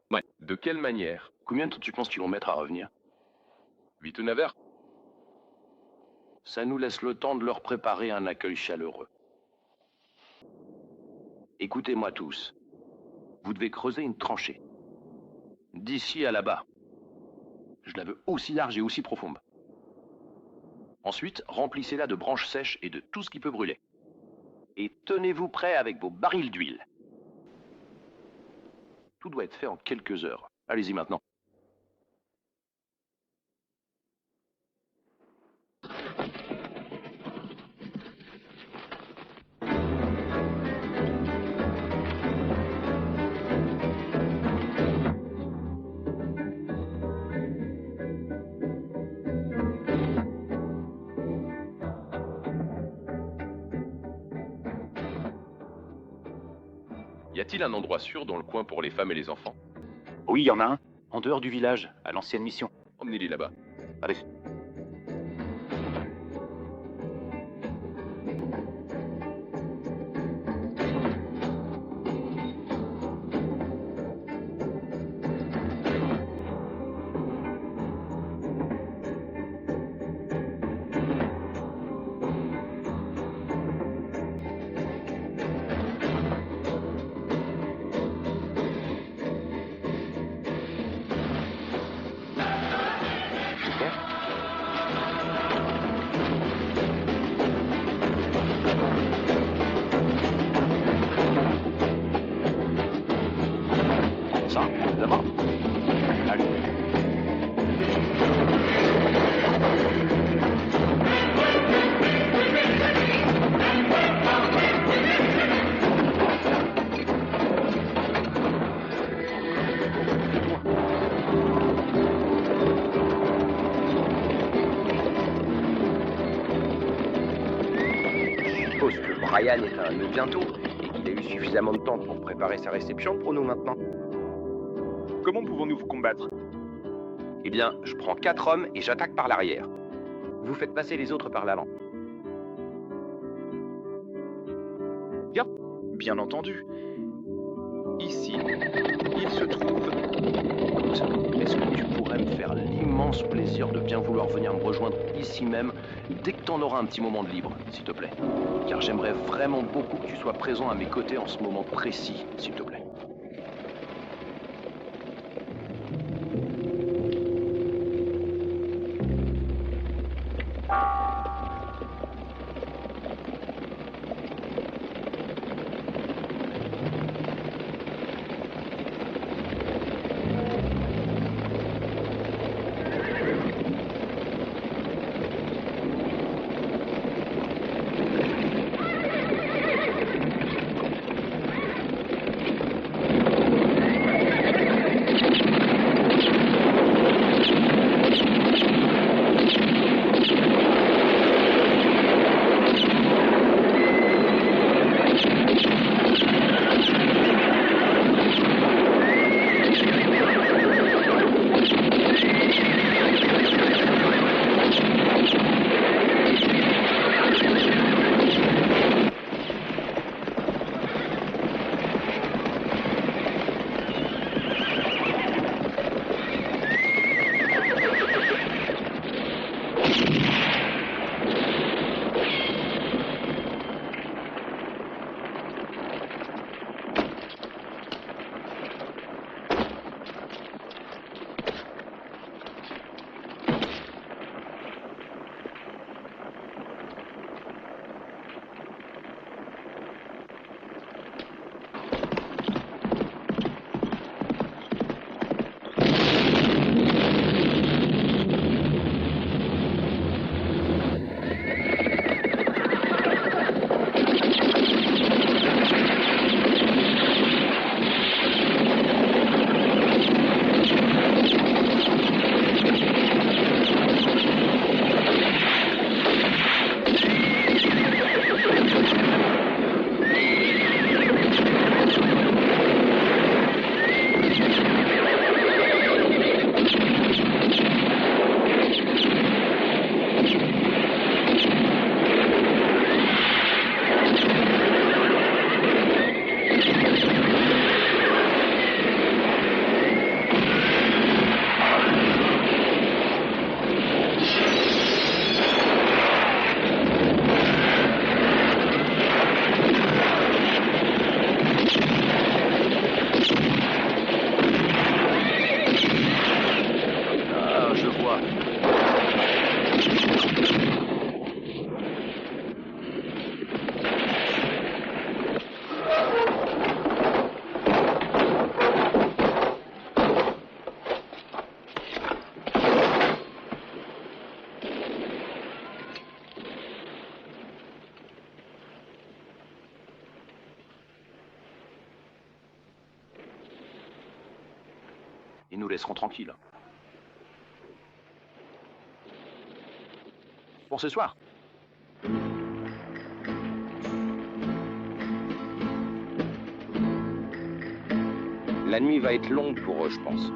Ouais, de quelle manière? Combien de temps tu penses qu'ils vont mettre à revenir? 8 ou 9 heures? Ça nous laisse le temps de leur préparer un accueil chaleureux. Écoutez-moi tous. Vous devez creuser une tranchée. D'ici à là-bas. Je la veux aussi large et aussi profonde. Ensuite, remplissez-la de branches sèches et de tout ce qui peut brûler. Et tenez-vous prêts avec vos barils d'huile. Tout doit être fait en quelques heures. Allez-y maintenant. Y a-t-il un endroit sûr dans le coin pour les femmes et les enfants? Oui, il y en a un, en dehors du village, à l'ancienne mission. Emmenez-les là-bas. Allez. Ça, d'abord. Allez. Je suppose que Brian est un nœud bientôt et qu'il a eu suffisamment de temps pour préparer sa réception pour nous maintenant. Comment pouvons-nous vous combattre? Eh bien, je prends 4 hommes et j'attaque par l'arrière. Vous faites passer les autres par l'avant. Bien entendu. Ici, il se trouve... Est-ce que tu pourrais me faire l'immense plaisir de bien vouloir venir me rejoindre ici même, dès que t'en auras un petit moment de libre, s'il te plaît? Car j'aimerais vraiment beaucoup que tu sois présent à mes côtés en ce moment précis, s'il te plaît. Ils nous laisseront tranquilles. Pour ce soir. La nuit va être longue pour eux, je pense.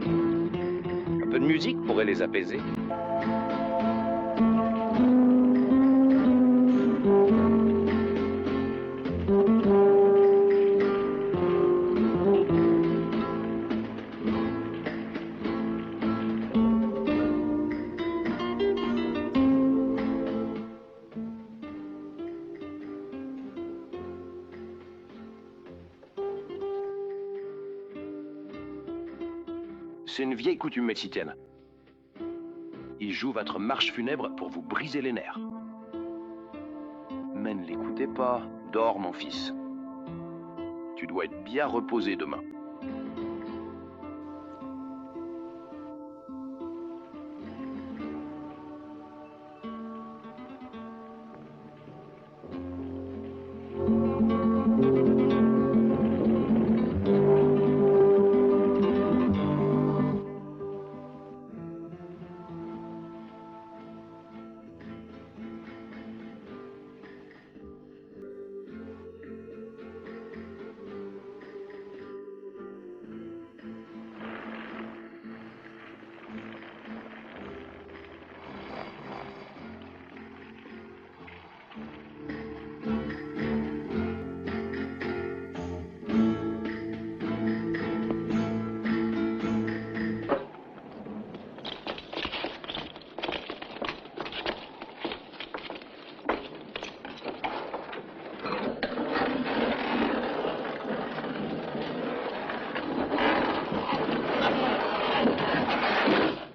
Un peu de musique pourrait les apaiser. C'est une vieille coutume mexicaine. Ils jouent votre marche funèbre pour vous briser les nerfs. Mais ne l'écoutez pas. Dors, mon fils. Tu dois être bien reposé demain.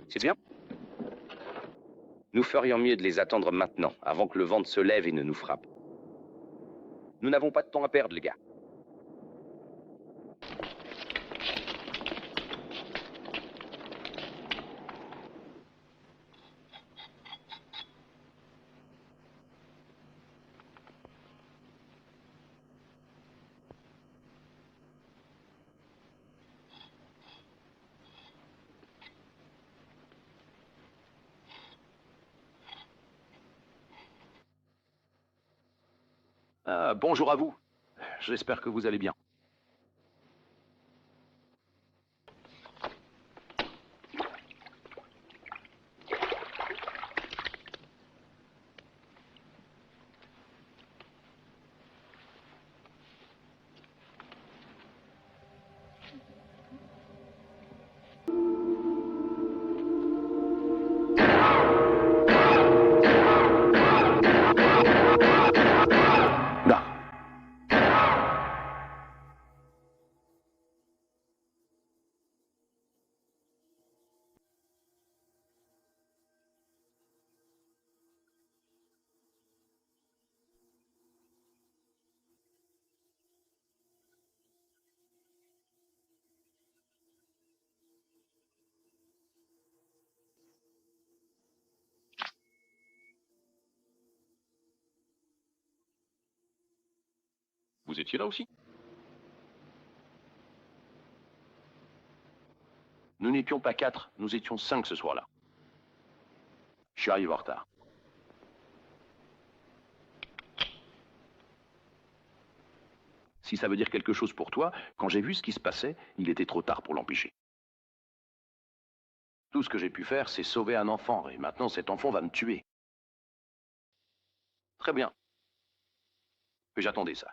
C'est bien. Nous ferions mieux de les attendre maintenant, avant que le vent ne se lève et ne nous frappe. Nous n'avons pas de temps à perdre, les gars. Bonjour à vous. J'espère que vous allez bien. Vous étiez là aussi? Nous n'étions pas 4, nous étions 5 ce soir-là. Je suis arrivé en retard. Si ça veut dire quelque chose pour toi, quand j'ai vu ce qui se passait, il était trop tard pour l'empêcher. Tout ce que j'ai pu faire, c'est sauver un enfant, et maintenant cet enfant va me tuer. Très bien. Mais j'attendais ça.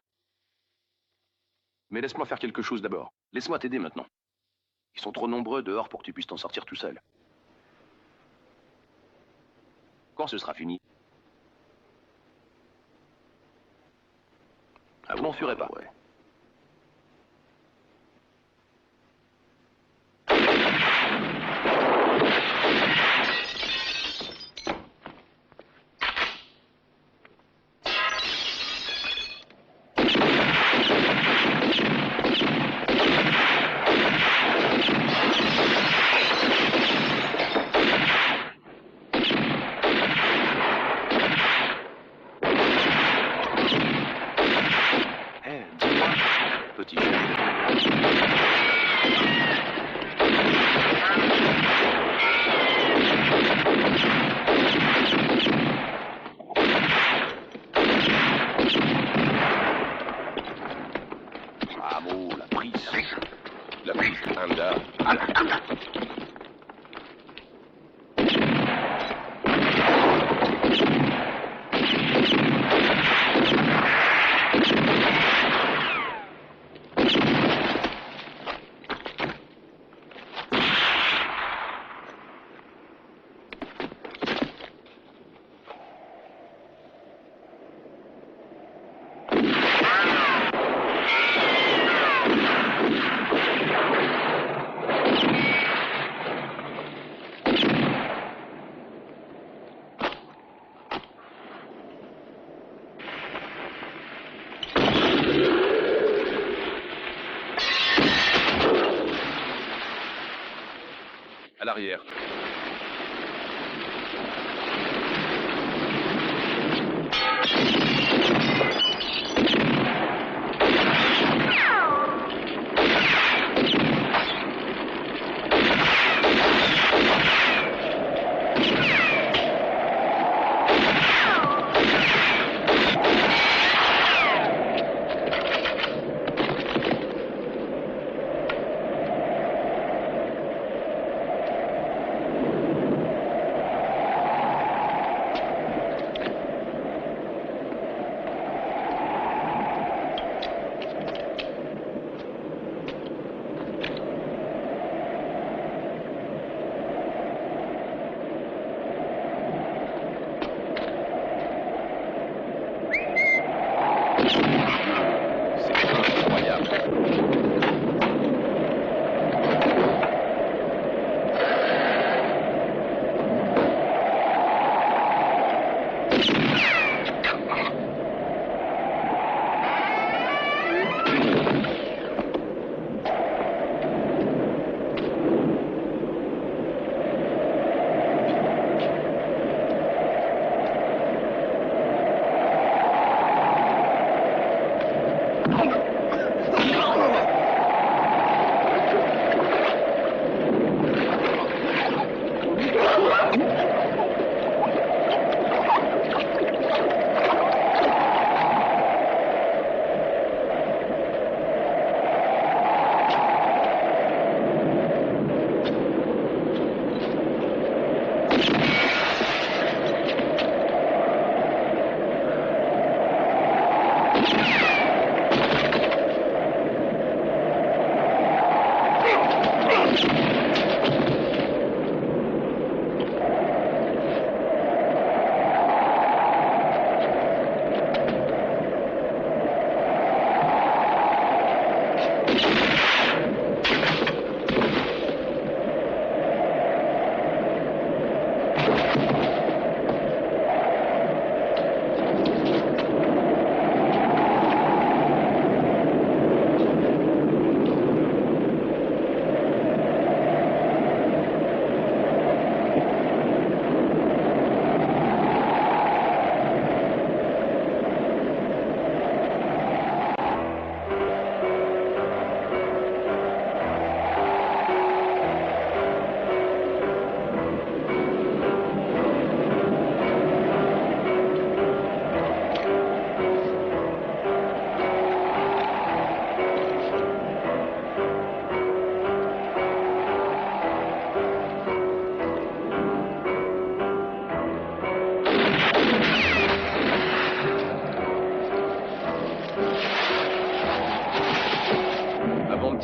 Mais laisse-moi faire quelque chose d'abord. Laisse-moi t'aider maintenant. Ils sont trop nombreux dehors pour que tu puisses t'en sortir tout seul. Quand ce sera fini? Ah, vous n'en ferez pas. Ouais. À l'arrière.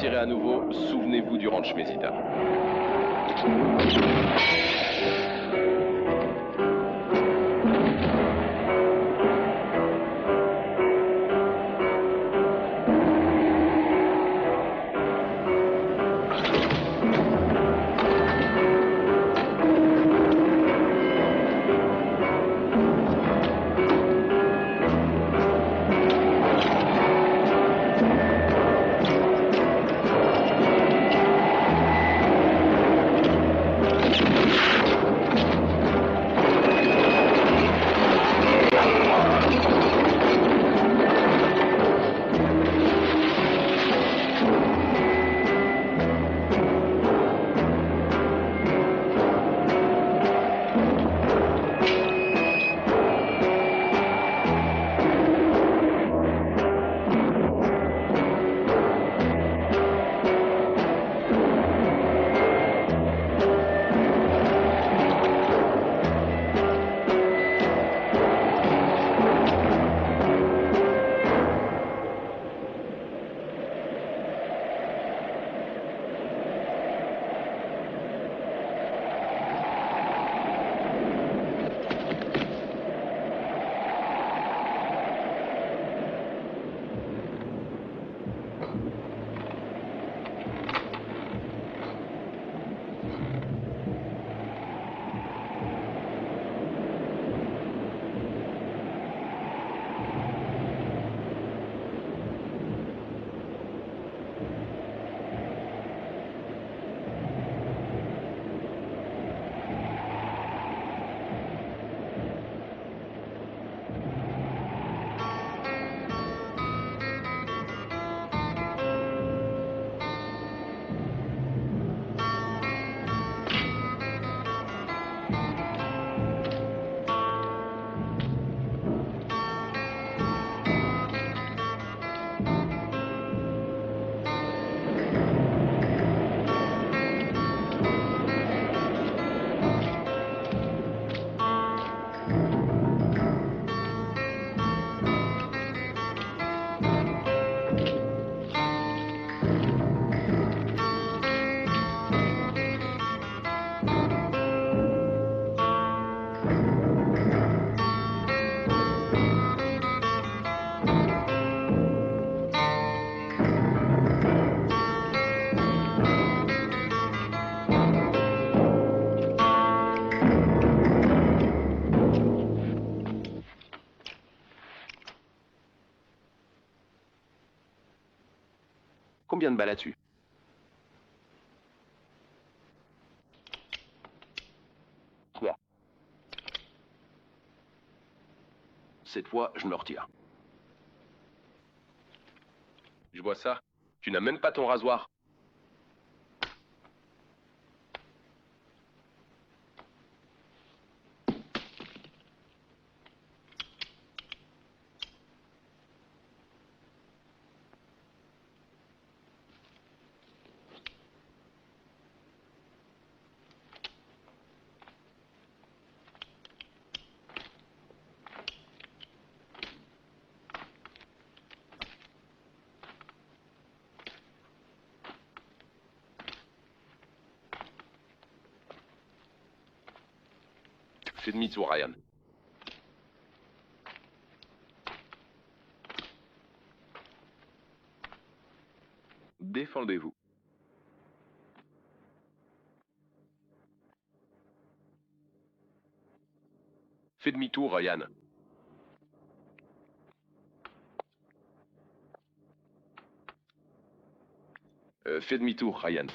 Tirez à nouveau, souvenez-vous du ranch Mesita. Combien de balles là-dessus? Trois. Cette fois, je me retire. Je vois ça. Tu n'as même pas ton rasoir. Fais demi-tour, Ryan. Défendez-vous. Fais demi-tour, Ryan. Fais demi-tour, Ryan.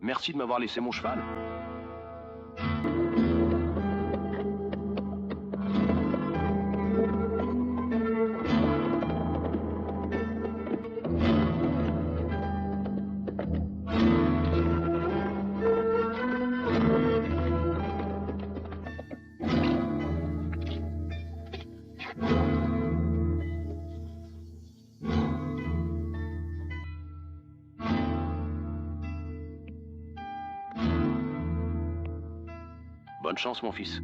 Merci de m'avoir laissé mon cheval. Bonne chance, mon fils.